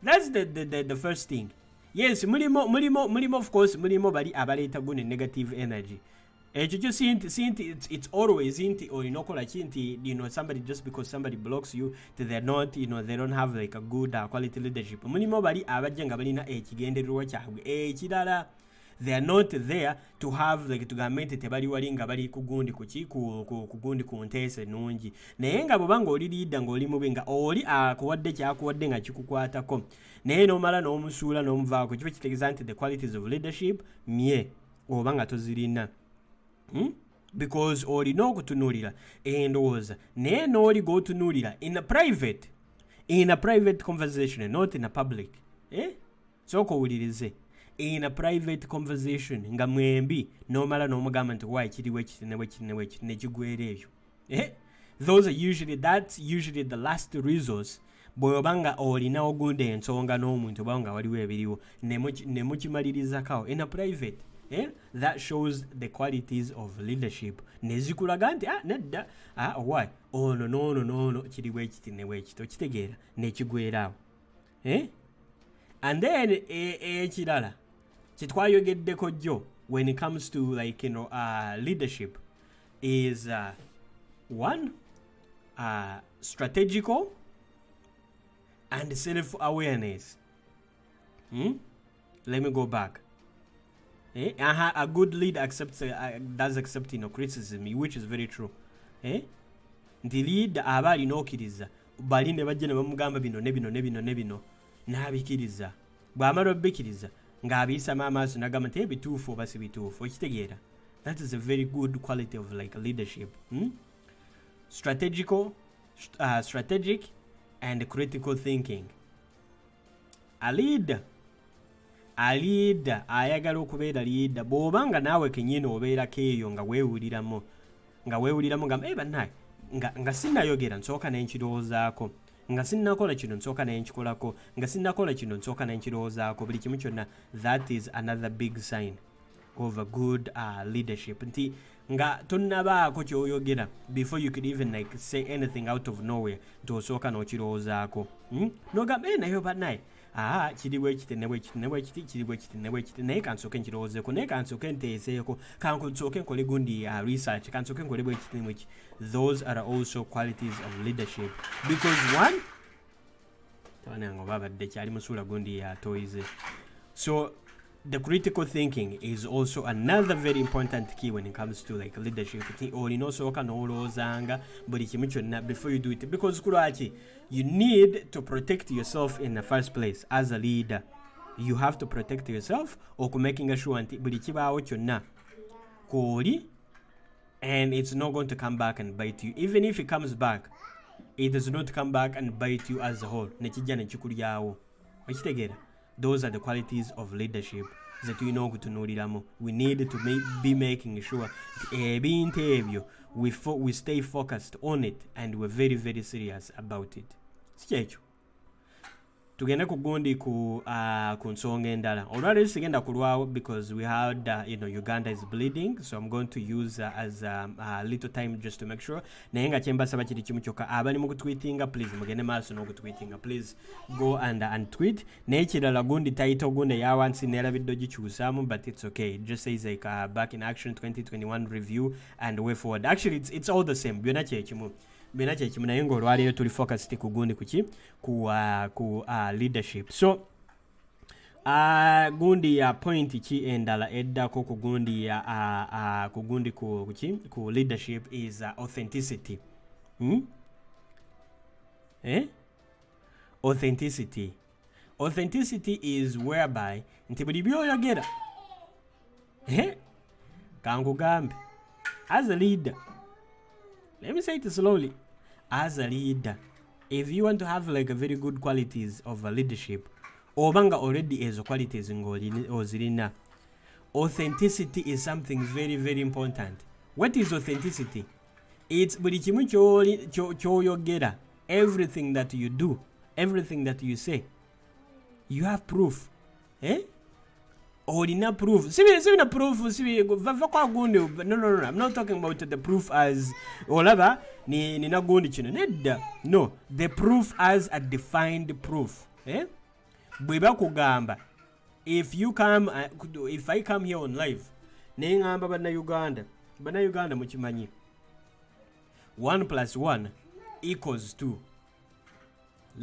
That's the first thing. Yes, mulimo of course, mulimo bali abaleta good negative energy. It's always or somebody, just because somebody blocks you, they're not, they don't have like a good quality leadership. Mulimo bali abajenga balina ekigendererwa kyabwe ekirala. They are not there to have like to gamete tebali walinga bali kugundi kugundi kuntese nungi. Naye nga bobanga oli leader ngoli mubenga oli akuwadde kyakuwadde nga kikukwatako. Naye nomala n'omusuula n'omuvaako kiba kitegeeza nti the qualities of leadership obanga tozirina. Because olina okutunuulira endowooza naye n'oli g'otunuulira in a private conversation, not in a public. Sooka owulirize. In a private conversation nga mwembi nomala n'omugamba nti wayi kiriwo ekiti nekigwera ebyo. That's usually the last resource. Bw'obanga olina ogunda ensonga n'omuntu oba nga waliwo ebiriwo ne mukimalirizaako in a private. That shows the qualities of leadership. Nezikulaga nti nedda why no kiriwo ekiti ne bwekiti okitegeera nekigweraawo. And then ekirala kitwayogeddeko jjo when it comes to like leadership is one, strategical and self-awareness. Let me go back. A good leader does accept criticism, which is very true. The leader aba alina okkiriza bali ne bajja ne bamugamba bino ne bino n'abikiriza. Bw'amala obbikiriza ng'abiyisama amaaso n'agamba nti ebituufu oba si bituufu okitegeera. That is a very good quality of like leadership. Strategic and critical thinking. A leader ayagala okubeera leader bw'obanga naawe kenyini obeerako eyo nga weewuliramu nga bannaye nga sinnayogera nsooka n'enkirowoozaako nga sinnakola kino nsooka nenkikolako nga sinnakola kino nsooka nenkirowoozaako buli kimu kyonna. That is another big sign of a good leadership. Nti nga tonnabaako kyoyogera before you could even like say anything out of nowhere nti osooka n'okirowoozaako n'ogamba naye bannaye kiri bwekiti ne bwekiti ne bwekiti kiri bwekiti ne bwekiti naye kansooke nkirowoozeeko naye kansooke nteeseeko kansooke nkole gundi research kansooke nkole bwekiti ne bwekiti. Those are also qualities of leadership because one tabanango babadde kyali musuula gundi yatoyize. So the critical thinking is also another very important key when it comes to like leadership. Olina osooka n'olowoozanga buli kimu kyonna before you do it, because kulwaki you need to protect yourself in the first place. As a leader you have to protect yourself or making sure nti buli kibaawo kyonna kwoli and it's not going to come back and bite you. Even if it comes back, it does not come back and bite you as a whole. Nekijja nekikulyawo. Okitegeera? Those are the qualities of leadership that we know kutunuuliramu. We need to be making sure ebintu ebyo we stay focused on it and we're very very serious about it. Sikyekyo tugende ku gundi ku nsonga endala. Olwaleero sigenda kulwawo because we had Uganda is bleeding, so I'm going to use as a little time just to make sure. Naye nga kyembasaba kiri kimu kyokka, abali mu kutweetinga please mugende maaso n'okutweetinga, please go and tweet. Naye kirala gundi title gundi yawansi neerabidde ogikyusaamu, but it's okay. It just says like back in action 2021 review and way forward. Actually it's all the same, byonna kyekimu naye ng'olwaleero tuli focused ku gundi ku leadership. So gundi ya point ki endala eddako ku gundi ya ku leadership is authenticity. Authenticity is whereby nti buli byoyogera kankugambe as a leader. Let me say it slowly. As a leader, if you want to have like a very good qualities of a leadership, obanga already ezo qualities ozirina, authenticity is something very very important. What is authenticity? It's buli kimu kyoyogera, everything that you do, everything that you say, you have proof. Olina proof. Sibina proof. No. I'm not talking about the proof as olaba nina gundi kino nedda. No, the proof as a defined proof. Bweba kugamba. If I come here on live, nengamba bana Uganda mukimanyi. 1 + 1 = 2.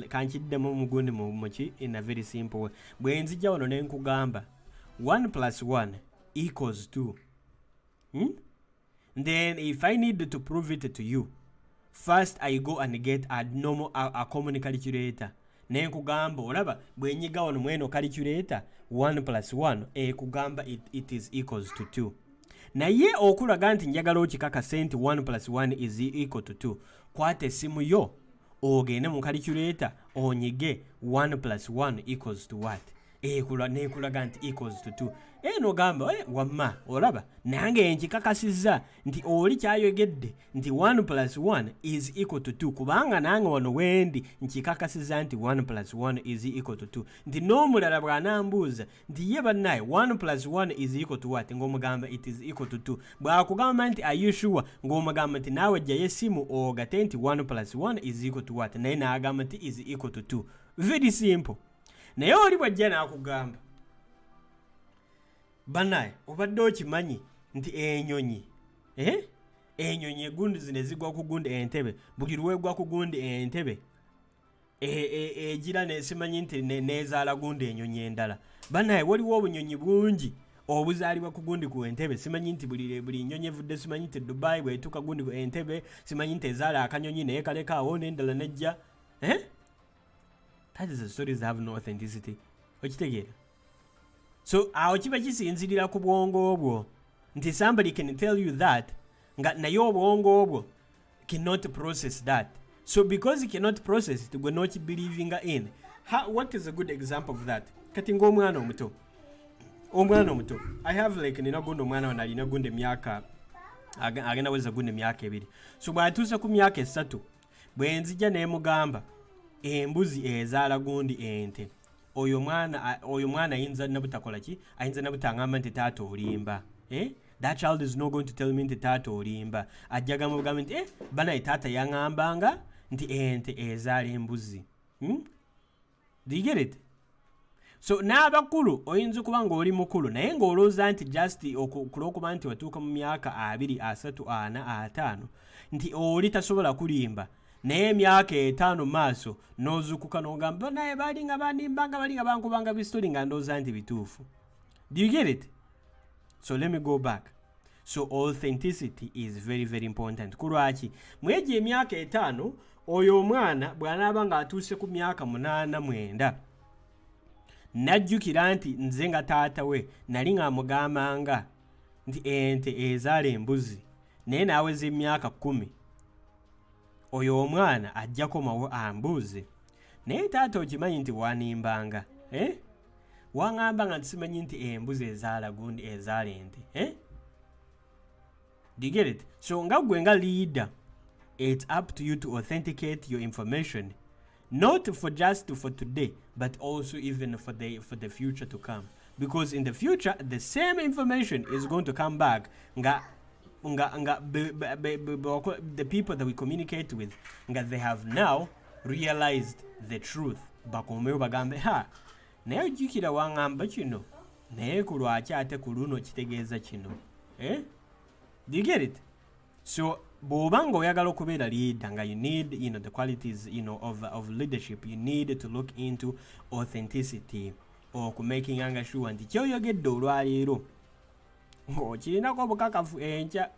Kankiddemu mugundi muki in a very simple way. Bwe nzija wano nenkugamba 1 + 1 = 2. Then if I need to prove it to you, first I go and get a normal common calculator. Nenkugamba olaba bwe nyiga wano mweno calculator 1 + 1 kugamba it is equals to 2. Naye okulaga nti njagala okikakasa nti 1 + 1 is equal to 2. Kwata essimu yo ogende mu calculator onyige 1 + 1 = what? Nekulaga nti equals to 2. Nogamba wamma olaba nange nkikakasizza nti oli kyayogedde nti 1 + 1 is equal to 2 kubanga nange wano wendi nkikakasizza nti 1 + 1 is equal to 2. Nti n'omulala bw'anambuuza nti ye bannaye 1 + 1 is equal to what? Ng'omugamba it is equal to 2. Bw'akugamba nti are you sure? Ng'omugamba nti naawe jjayo essimu ogate nti 1 + 1 is equal to what? Naye n'agamba nti is equal to 2. Very simple. Naye oli bw'ajja n'akugamba bannaye obadde okimanyi nti enyonyi enyonyi egundi zino ezigwa ku gundi entebe buli lwegwa ku gundi entebe egira nesimanyi nti nezaala gundi enyonyi endala. Bannaye waliwo obunyonyi bungi obuzaalibwa ku gundi ku entebe. Simanyi nti buli nyonyi evudde, simanyi nti Dubai bwetuuka gundi ku entebe, simanyi nti ezaala akanyonyi naye kaleka awo n'endala nejja. That is the stories that have no authenticity. Okitegeera? So awo kiba kisinzirira ku bwongo obwo nti somebody can tell you that nga naye obwongo obwo cannot process that. So because he cannot process it, we're not believing in. What is a good example of that? Kati ng'omwana omuto. I have like nina gundi omwana wana alina gundi emyaka agenda weza gundi emyaka 2. So bw'atuusa ku myaka 3 bwe nzija n'emugamba embuzi ezaala gundi ente, oyo mwana ayinza nabutakola ki, ayinza nabutangamba nti taata olimba. That child is not going to tell me nti taata olimba. Ajja gamba nti banaye taata yaŋŋambanga nti ente ezaala embuzi. Do you get it? So n'abakulu oyinza kuba ng'oli mukulu naye ng'olowooza nti just kulwokuba nti watuuka mu myaka 2, 3, 4, 5 nti oli tasobola kulimba, naye emyaka 5 maaso n'ozuukuka n'ogamba naye baali nga banimbanga, baali nga bankubanga bisitoli nga ndowooza nti bituufu. Do you get it? So let me go back. So authenticity is very very important. Kulwaki mweje emyaka 5 oyo omwana bw'anaaba ng'atuuse ku myaka 8, 9 najjukira nti nze nga taata we nali ng'amugambanga nti ente ezaala embuzi, naye naaweza emyaka 10 oyo omwana ajja komawo ambuuze, naye taata okimanyi nti wanimbanga, waŋŋamba nga nsimanyi nti embuzi ezaala gundi ezaala ente. Do you get it? So nga gwe nga leader, it's up to you to authenticate your information, not for just for today, but also even for the future to come. Because in the future, the same information is going to come back. The people that we communicate with, they have now realized the truth. Bakomeo bagambe naye ojjukira waŋŋamba kino naye ku lwaki ate ku luno kitegeeza kino. Do you get it? So bw'oba ng'oyagala okubeera leader nga you need the qualities of leadership, you need to look into authenticity or making sure nti kyoyogedde olwaleero ng'okirinako obukakafu enkya,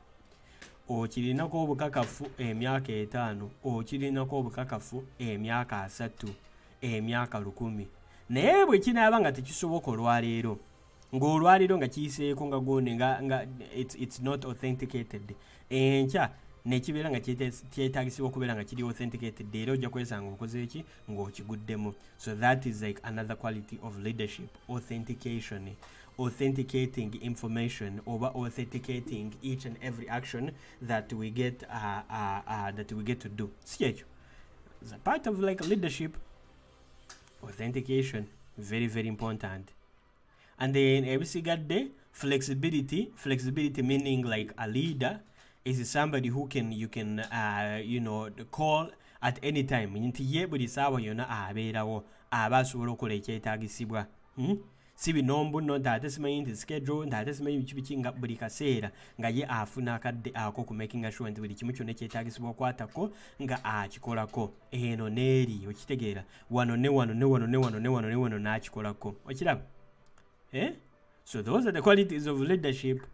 okirinako obukakafu emyaka 5, okirinako obukakafu emyaka 3, emyaka 100. Naye bwe kinaaba nga tekisoboka olwaleero, ng'olwaleero nga kiyiseeko nga gundi nga it's not authenticated, enkya nekibeera nga kyetaagisibwa okubeera nga kiri authenticated, era ojja kwesanga okoze eki ng'okiguddemu. So that is like another quality of leadership, authentication, authenticating information oba authenticating each and every action that we get to do. Si ekyo as a part of like leadership, authentication very very important. And then ebisigadde flexibility meaning like a leader is somebody who you can call at any time, nti ye buli saawa yonna abeerawo, aba asobola okukola ekyetaagisibwa. Si binombu nno nti ate simanyi nti schedule, nti ate simanyi biki nga buli kaseera nga ye afuna akadde ako ku making sure nti buli kimu kyonna ekyetaagisibwa okwatako nga akikolako, eno n'eri, okitegeera, wano ne wano ne wano ne wano ne wano ne wano n'akikolako, okiraba? So those are the qualities of leadership.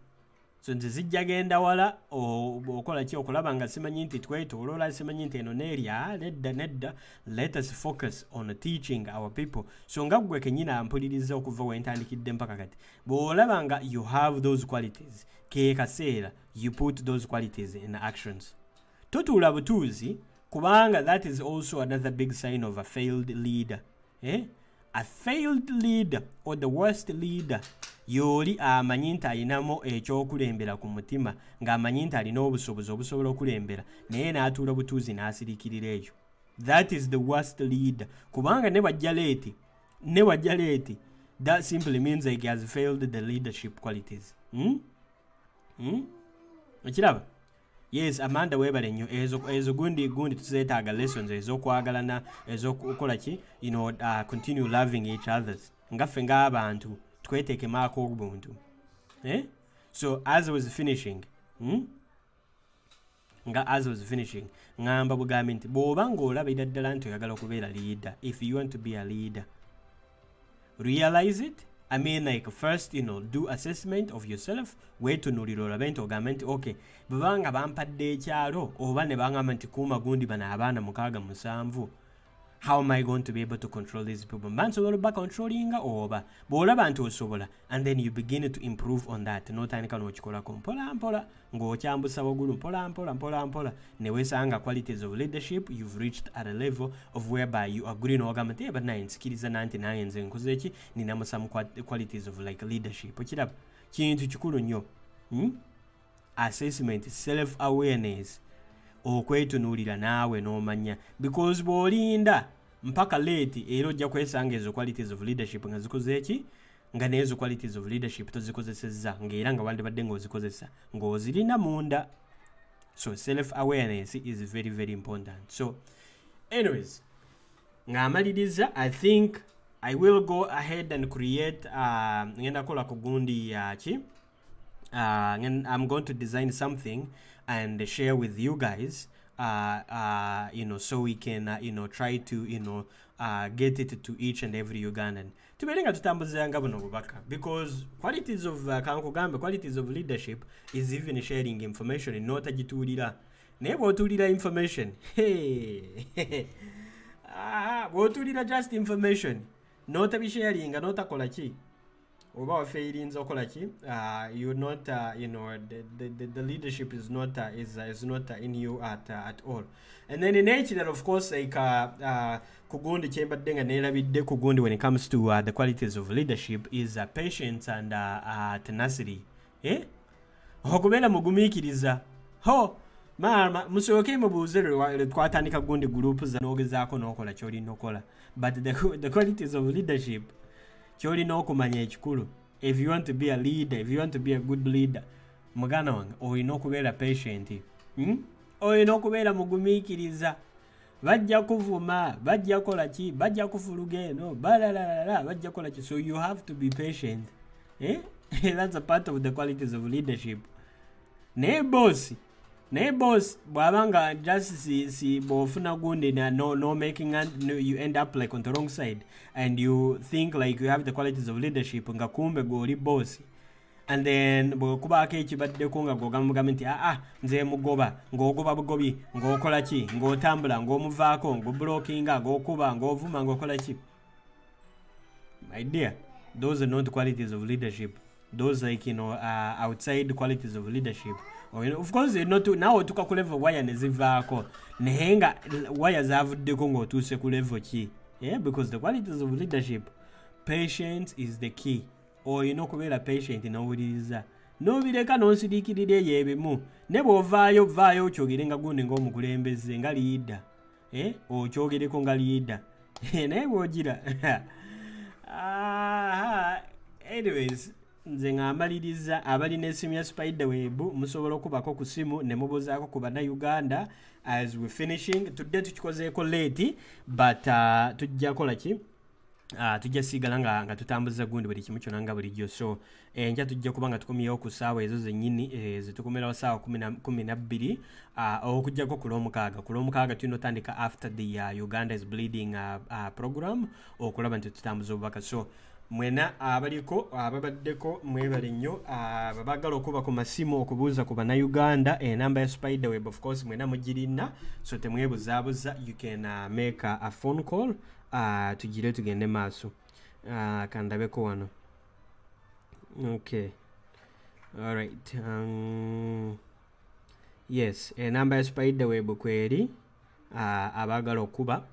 So nti zijja genda wala okola ki okulaba nga simanyi nti twetoloola, simanyi nti eno n'eri, nedda. Let us focus on teaching our people. So nga gwe kenyina ampuliriza okuva wentandikidde mpaka kati, bw'olaba nga you have those qualities, ke kaseera you put those qualities in actions. Totuula butuuzi, kubanga that is also another big sign of a failed leader. A failed leader or the worst leader yoli amanyi nti ayinamu ekyokulembera ku mutima, ng'amanyi nti alina obusobozi obusobola okulembera naye n'atuula butuuzi n'asirikirira ekyo. That is the worst leader, kubanga ne wajja leeti, that simply means like he has failed the leadership qualities. Okiraba? Yes, Amanda webale nnyo ezo gundi tuzeetaaga lessons ez'okwagalana, ez'okukola ki, continue loving each others, ngaffe ng'abantu tweteekemaako obuntu. So as I was finishing, ngamba bugambi nti bw'oba ng'olabira ddala nti oyagala okubeera leader, if you want to be a leader, realize it. I mean, like, first, do assessment of yourself. Weetunuulira olabe nti ogambe nti okay, bwebanga bampadde ekyalo oba ne bangamba nti kuuma gundi bano abaana 6-7, how am I going to be able to control these people? Mba nsobola ba controllinga oba bw'olaba nti osobola, and then you begin to improve on that. N'otandika n'okikolako mpola ng'okyambusa waggulu mpola ne weesanga qualities of leadership you've reached at a level of whereby you agree n'ogamba nti but naye nsikiriza nanti naye nze nkoze eki ninamu some qualities of like leadership. Okiraba kintu kikulu nnyo. Assessment, self awareness, okwetunuulira naawe n'omanya, because bw'olinda mpaka late era ojja kwesanga ezo qualities of leadership nga zikoze eki nga nezo qualities of leadership tozikozesezza ng'era nga wandibadde ng'ozikozesa ng'ozirina munda. So self awareness is very very important. So anyways, ng'amaliriza, I think I will go ahead and create ngenda kola ku gundi yaki I'm going to design something and share with you guys so we can try to get it to each and every Ugandan. Tubelenga tutambuzanga buno bubaka because qualities of qualities of leadership is even sharing information n'otagituulira naye bw'otuulira information bw'otuulira just information n'otabisharinga n'otakola ki oba wafeirinza okola ki you're not the leadership is not in you at all. And then in nature, of course, like kugundi chembadde nga nerabidde kugundi when it comes to the qualities of leadership is patience and tenacity. Okubeera mugumiikiriza mama musoke mubuuze twatandika gundi group za nogezaako n'okola ky'olina okola, but the qualities of leadership ky'olina okumanya ekikulu. If you want to be a leader, if you want to be a good leader, mugana wange olina okubeera patient, olina okubeera mugumiikiriza. Bajja kuvuma, bajja kola ki, bajja kufuluga eno, balalala, bajja kola ki. So you have to be patient. That's a part of the qualities of leadership. Ne boss bwabanga just si bofuna gundi na no making you end up like on the wrong side and you think like you have the qualities of leadership nga kumbe goli boss, and then bwekubaako ekibaddeko nga gogamugamba nti nze mugoba ng'ogoba bugobi ng'okola ki ng'otambula ng'omuvaako ng'oblockinga ng'okuba ng'ovuma ng'okola ki. My dear, those are not qualities of leadership. Those outside qualities of leadership. Of course nawe otuuka ku level waya ne zivaako naye nga waya zaavuddeko ng'otuuse ku level ki. Because the qualities of leadership, patience is the key. Olina okubeera patient n'owuliriza n'obireka n'onsiriikirira eyo ebimu ne bw'ovaayo okyogere nga gundi ng'omukulembeze nga liida okyogereko nga liida naye bw'ogira anyways, nze ng'amaliriza abalina essimu ya Spiderweb musobola okubako ku simu ne mubuzaako ku bannayuganda as we finishing. Tudde tukikozeeko late but tujja kola ki tujja sigala nga tutambuza gundi buli kimu kyonna nga bulijjo. So nja tujja kuba nga tukomyewo ku ssaawa ezo zennyini zitukomerawo ssaawa 12 okujjako ku lwomukaaga tulina otandika after the Uganda is bleeding program okulaba nti tutambuza obubaka. So mwena abaliko ababaddeko mwebale nnyo babagala okuba ku masimu okubuuza ku bannayuganda enamba ya Spiderweb of course mwena mugirina, so temwebuzaabuza, you can make a phone call tugire tugende maaso. Kandabeko wano. Okay, alright. Yes, enamba ya Spiderweb kweri abagala okuba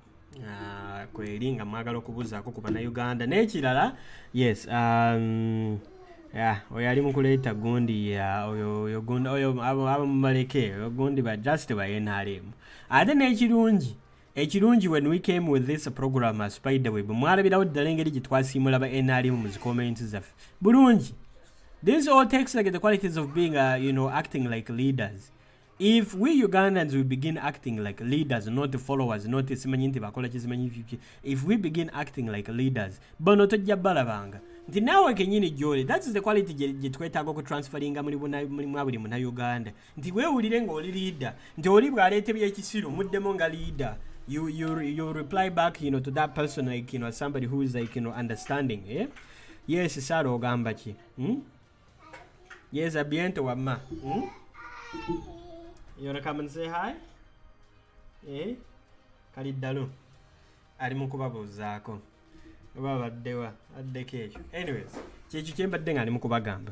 kweri nga mwagala okubuuzaako ku bannayuganda n'ekirala. Yes, oyo ali mu kuleeta gundi oyo abamumaleke oyo gundi ba just ba NRM. Ate n'ekirungi when we came with this program as Spiderweb mwalabirawo ddala engeri gye twasiimula ba NRM mu comments zaffe bulungi. This all takes like the qualities of being acting like leaders. If we Ugandans we begin acting like leaders, not followers, not simanyinti bakola kizimanyi, if we begin acting like leaders, bono tojja balabanga nti nawe kenyini jole. That's the quality gye twetaaga ku transferringa buli muna Uganda, nti weewulire ng'oli leader, nti oli bw'aleeta by'ekisiru muddemu nga leader. You reply back to that person like somebody who is like understanding. Yes, Sara ogamba ki? Yes, abiento wamma. You wanna come and say hi? Kaliddalu ali mu kubabuuzaako oba baddewa addeko ekyo. Anyways, kyekyo kyembadde nga ali mu kubagamba.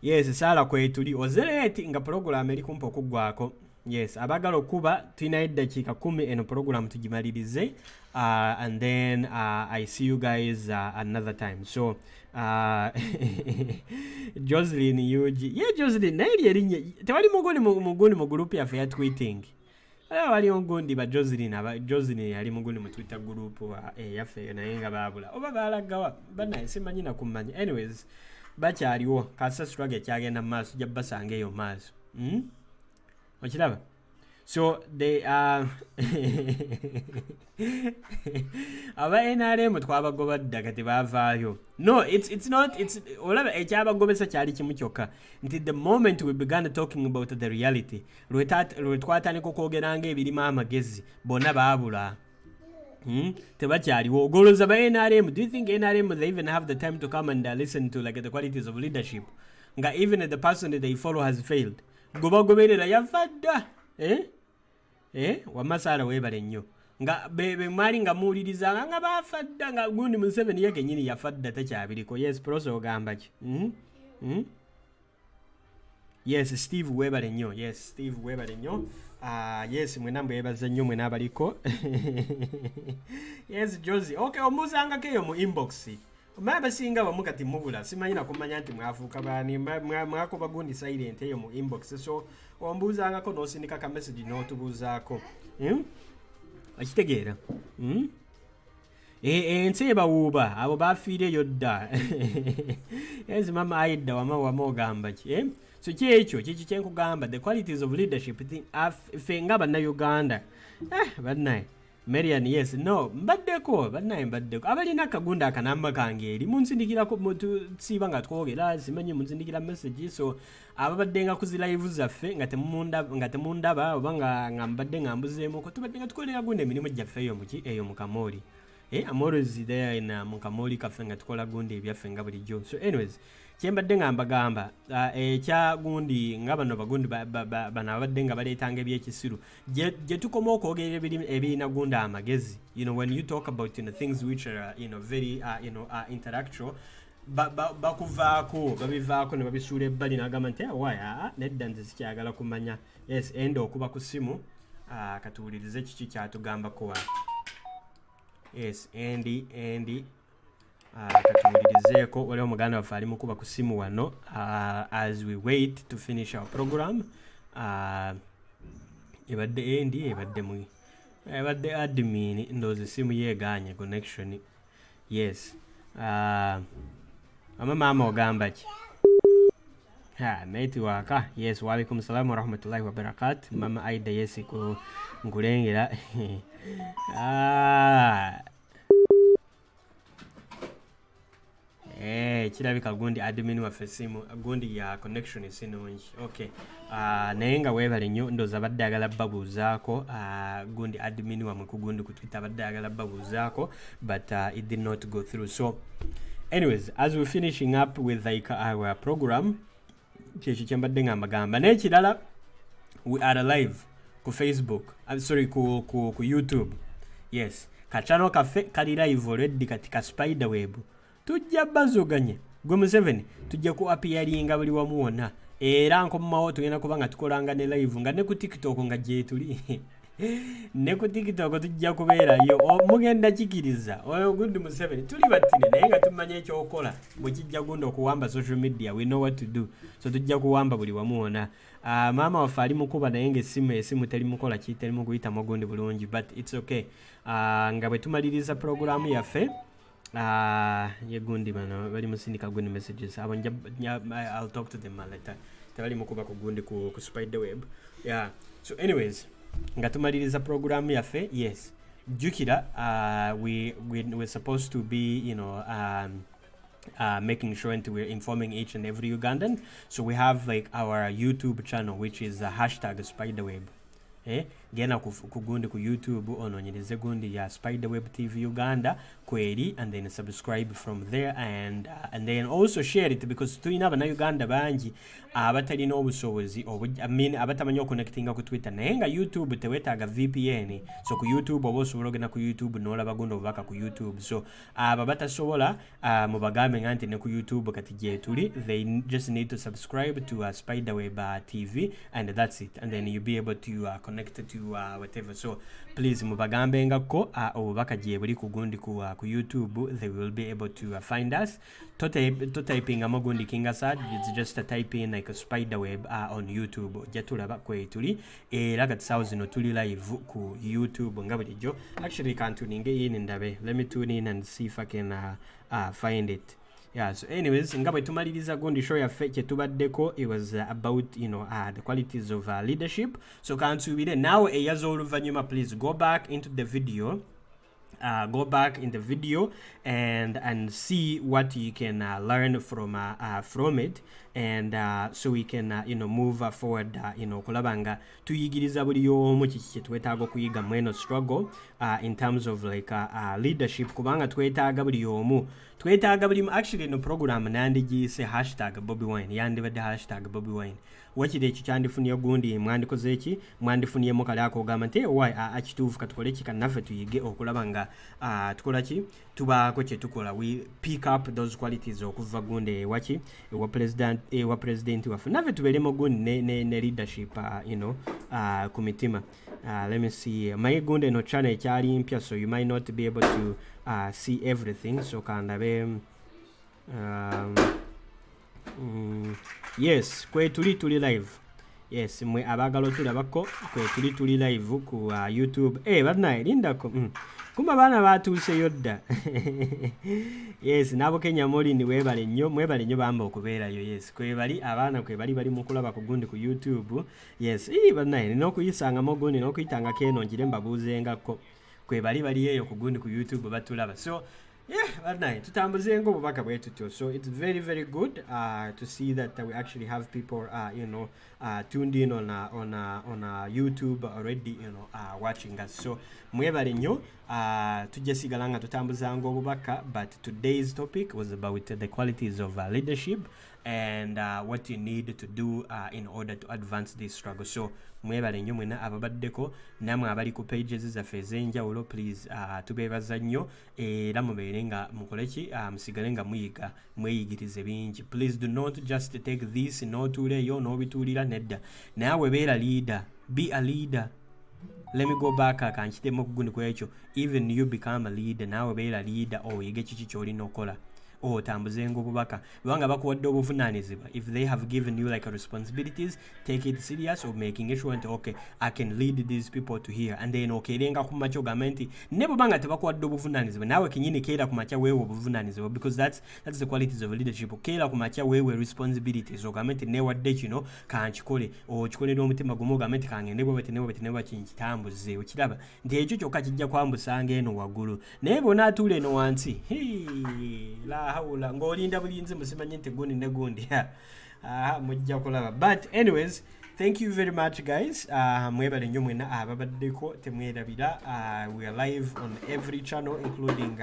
Yes, Sara kwetuli ozereeti nga program eri kumpa okuggwako. Yes, abagala okuba tulina eddakiika 10 eno program tugimalirize and then I see you guys another time. So Jocelyn Yuji, Jocelyn naye erinnya tewali mugoni mu group yaffe ya tweeting. wali ongundi ba Jocelyn yali mugundi mu Twitter group yaffe naye nga baabula oba balagawa banaye simanyi na kumanya. Anyways bakyaliwo kasa struggle kyagenda mu maaso jja basanga eyo maaso okiraba. So they are aba NRM twabagobadde kati bavaayo. No, it's not. It's olaba ekyabagobesa kyali kimu kyokka nti the moment we began talking about the reality lwetwatandika okwogeranga ebirima amagezi bonna baabula. Tebakyaliwo ogoloza ba NRM. Do you think NRM they even have the time to come and listen to like the qualities of leadership? Nga even the person that they follow has failed. Gobagoberera yafadda. Wamasala webale nnyo nga bebe mwali nga muwulirizanga nga bafadda nga gundi Museveni yake nyini yafadda takyabiriko. Yes, Proso ogamba ki? Yes, Steve webale nnyo. Yes, Steve webale nnyo. Yes, mwena mwebaza nnyo mwena abaliko. Yes, Josie. Okay, omuzanga keyo mu inbox. Maba singa bamukati mubula simanyi na kumanya nti mwafuuka bani mwako bagundi silent eyo mu inbox. So ombuzangako n'osindika ka message n'otubuuzaako. Akitegeera. Ensi bawuuba abo bafiireyo dda. Yes, mama Aida wama ogamba ki? So kyekyo kyenkugamba the qualities of leadership ffe nga bannayuganda. Bannaye Marian, yes, no, mbaddeko abalina akagunda akanamba kange eri munsindikirako siba nga twogera simanyi munsindikira message. So ababadde nga kuzi live zaffe nga temundaba oba nga mbadde nga mbuzeemuko tubadde nga tukolera gundi emirimu gyaffe eyo mu Kamoli. Amoro is there in mu Kamoli kaffe nga tukola gundi ebyaffe nga bulijjo. So anyways kyembadde nga mbagamba ekya gundi nga bano bagundi bano abadde nga baleetanga ebyekisiru gye tukoma okwogerera ebirina gundi amagezi. When you talk about things which are very intellectual babivaako ne babisuula ebbali n'agamba nti waya nedda nze sikyagala kumanya. Yes, enda okuba ku simu katuwulirize kiki kyatugambako. Yes, Andy katuwulirizeeko waliwo muganda waffe ali mukuba ku simu wano as we wait to finish our program. Ebadde Andy ebadde admin ndowooza essimu yeeganye connection. Yes, mama ogamba ki? Mate waka. Yes, waalaikum salaam warahmatullahi wabarakatuh. Mama Aida yes nkulengera. Kirabika gundi admin waffe simu gundi ya connection esinungi. Okay, naye nga weebale nnyo ndowooza badde agala babuuzaako gundi admin wamwe ku gundi ku Twitter badde agala babuuzaako but it did not go through. So anyways, as we're finishing up with like our program kyekyo kyembadde nga mbagamba. N'ekirala we are live ku Facebook, ku YouTube. Yes, kachano kaffe kali live already kati ka Spiderweb. Tujja bazoganye gwe Museveni tujja ku appearinga buli wamu wonna era nkomawo tugenda kubanga tukolanga ne live nga ne ku TikTok nga gye tuli. Ne ku TikTok tujja kubeerayo mugenda kikiriza oyo gundi Museveni tuli batine naye nga tumanye ekyokola bwe kijja gundi okuwamba social media we know what to do. So tujja kuwamba buli wamu wonna. Mama waffe ali mukuba naye nga essimu teri mukola teri mu kuyita mugundi bulungi but it's okay. Nga bwe tumaliriza programu yaffe ye gundi bano bali musindika gundi messages abo I'll talk to them later. Tebali mukuba ku gundi ku Spiderweb. Yeah, so anyways nga tumaliriza programu yaffe. Yes, jukira we're supposed to be making sure and we're informing each and every Ugandan. So we have like our YouTube channel which is #Spiderweb. Gena kugundi ku YouTube ononyereze gundi ya Spiderweb TV Uganda kweri and then subscribe from there and then also share it because tuyina bana Uganda bangi abatalina obusobozi abatamanyi connectinga ku Twitter naye nga YouTube tewetaaga VPN. So ku YouTube oba osobola ogenda ku YouTube n'olaba gundi obubaka ku YouTube. So aba batasobola mubagambe nga nti ne ku YouTube kati gye tuli they just need to subscribe to Spiderweb TV and that's it and then you'll be able to connect connected to whatever. So please mubagambe ngako obubaka gye buli ku gundi ku YouTube, they will be able to find us. To typing amagundi kingasad, it's just a type in like a Spiderweb on YouTube. Jatulaba kwe tuli era kati sawo zino tuli live ku YouTube nga bulijjo. Actually can't tune in ndabe. Let me tune in and see if I can find it. Yeah, so anyways, nga bwe tumaliriza gundi show yaffe kye tubaddeko, it was about the qualities of leadership. So kansuubire naawe eyaza oluvannyuma, please go back into the video. Go back in the video and see what you can learn from it, and so we can move forward. Kulabanga tuyigiriza buli omu kiki twetaaga okuyiga mweno struggle in terms of like leadership, kubanga twetaaga buli omu, twetaaga buli actually no program nandigiyise #BobbyWine, yandibadde #BobbyWine. Wakiri ekyo kyandifunye gundi mwandikoze eki, mwandifuniyemu kale akogamba nti why akituufu katukole ki kanaffe tuyige okulaba nga tukola ki tubaako kye tukola. We pick up those qualities okuva gundi ewaki ewa president waffe, naffe tubeeremu gundi ne leadership ku mitima. Let me see, my gundi eno channel ekyali mpya, so you might not be able to see everything, so kandabe yes, kwe tuli live. Yes, mwe abagalo tulabako kwe tuli live ku YouTube. Bana lindako kumba bana batuuse yodda. Yes, nabo Kenya moli ni mwebale nnyo bamba okubeerayo. Yes, kwe bali abaana kwe bali mukulaba ku gundi ku YouTube. Yes, bana n'okuyisanga mogundi n'okuyitanga keno njire mbabuuzengako kwe bali eyo ku gundi ku YouTube batulaba. So yeah, tutambuze ngo bubaka bwetu. So it's very, very good to see that we actually have people tuned in on YouTube already, watching us. So mwebale nnyo tujja sigala nga tutambuza ngo bubaka, but today's topic was about the qualities of leadership and what you need to do in order to advance this struggle. So mwebale nnyo mwena ababaddeko, namwe abali ku pages zaffe ez'enjawulo, please tubeebaza nnyo era mubeere nga mukoleki musigale nga muyiga mweyigirize bingi. Please do not just take this n'otuuleyo n'obituulira, nedda, naawe beera leader, be a leader. Let me go back akankitemu okugundi ku ekyo, even you become a leader, naawe beera leader oyige kiki ky'olina okola. Tambuzengo bubaka bwanga bakuwadde obuvunaanyizibwa. If they have given you like responsibilities, take it serious of making sure that okay, I can lead these people to here, and then okerenga ku macho gamenti nebo banga tebakuwadde obuvunaanyizibwa, nawe kinyini keera ku macha wewe obuvunaanyizibwa, because that's the qualities of leadership. Keera ku macha wewe responsibilities ogamenti newadde kino kankikole okikole n'omutima gumu ogamenti kangende bwe kinkitambuze. Okiraba nti ekyo kyokka kijja kwambusanga eno waggulu, naye bonaatuula eno wansi la hawula ng'olinda bulinzi musimanyi nti gundi ne gundi mujja kulaba. But anyways, thank you very much guys. Mwebale nnyo mwena ababaddeko temwerabira. We are live on every channel including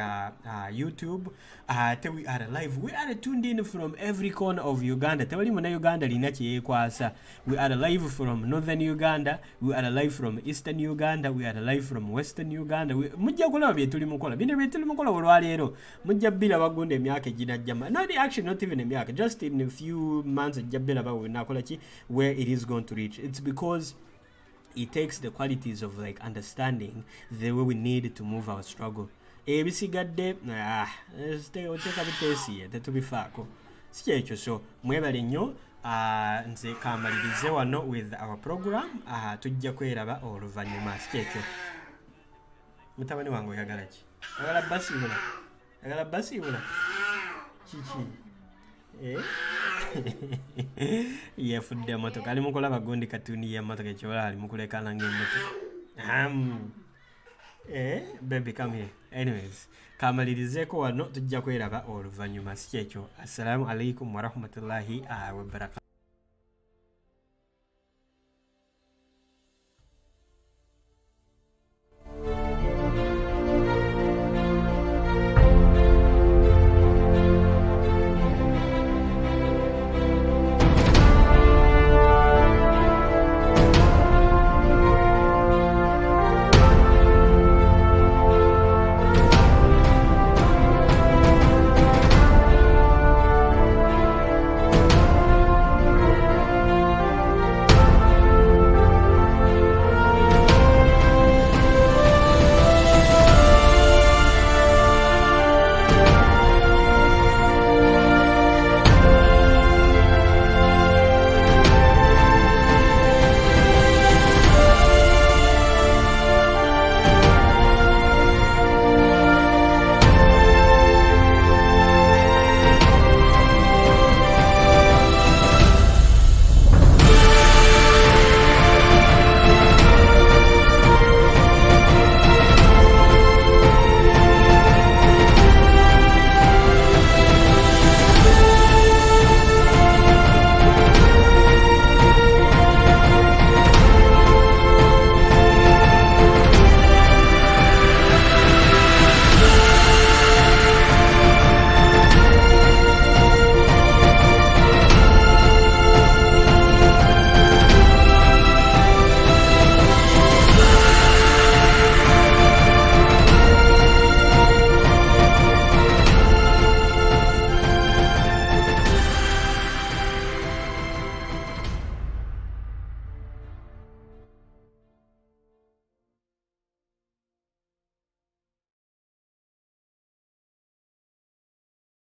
YouTube. We are live. We are tuned in from every corner of Uganda. Tewali muna Uganda lina kyekwasa. We are live from northern Uganda. We are live from eastern Uganda. We are live from western Uganda. Mujja kulaba bye tuli mukola. Bino bye tuli mukola olwaleero. Mujja bbira bagonda emyaka ginajjama. Not even emyaka. Just in a few months ejja bbira bawe nakola ki where it is going to reach. It's because it takes the qualities of like understanding the way we need to move our struggle. Ebisigadde oteka biteesiye tetubifaako si kyekyo. So mwebale nnyo. Nze kamalirize wano with our program. Tujja kweraba oluvannyuma si kyekyo. Mutabani wange oyagala ki? Oyagala basiibula kiki? Yefudde emotoka ali mukulaba gundi katuni y'emmotoka ekyola ali mukulekana ng'emmotoka. Baby come here. Anyways, kamalirizeeko wano tujja kweraba oluvannyuma si kyekyo. Assalamu alaikum warahmatullahi wabarakatuh.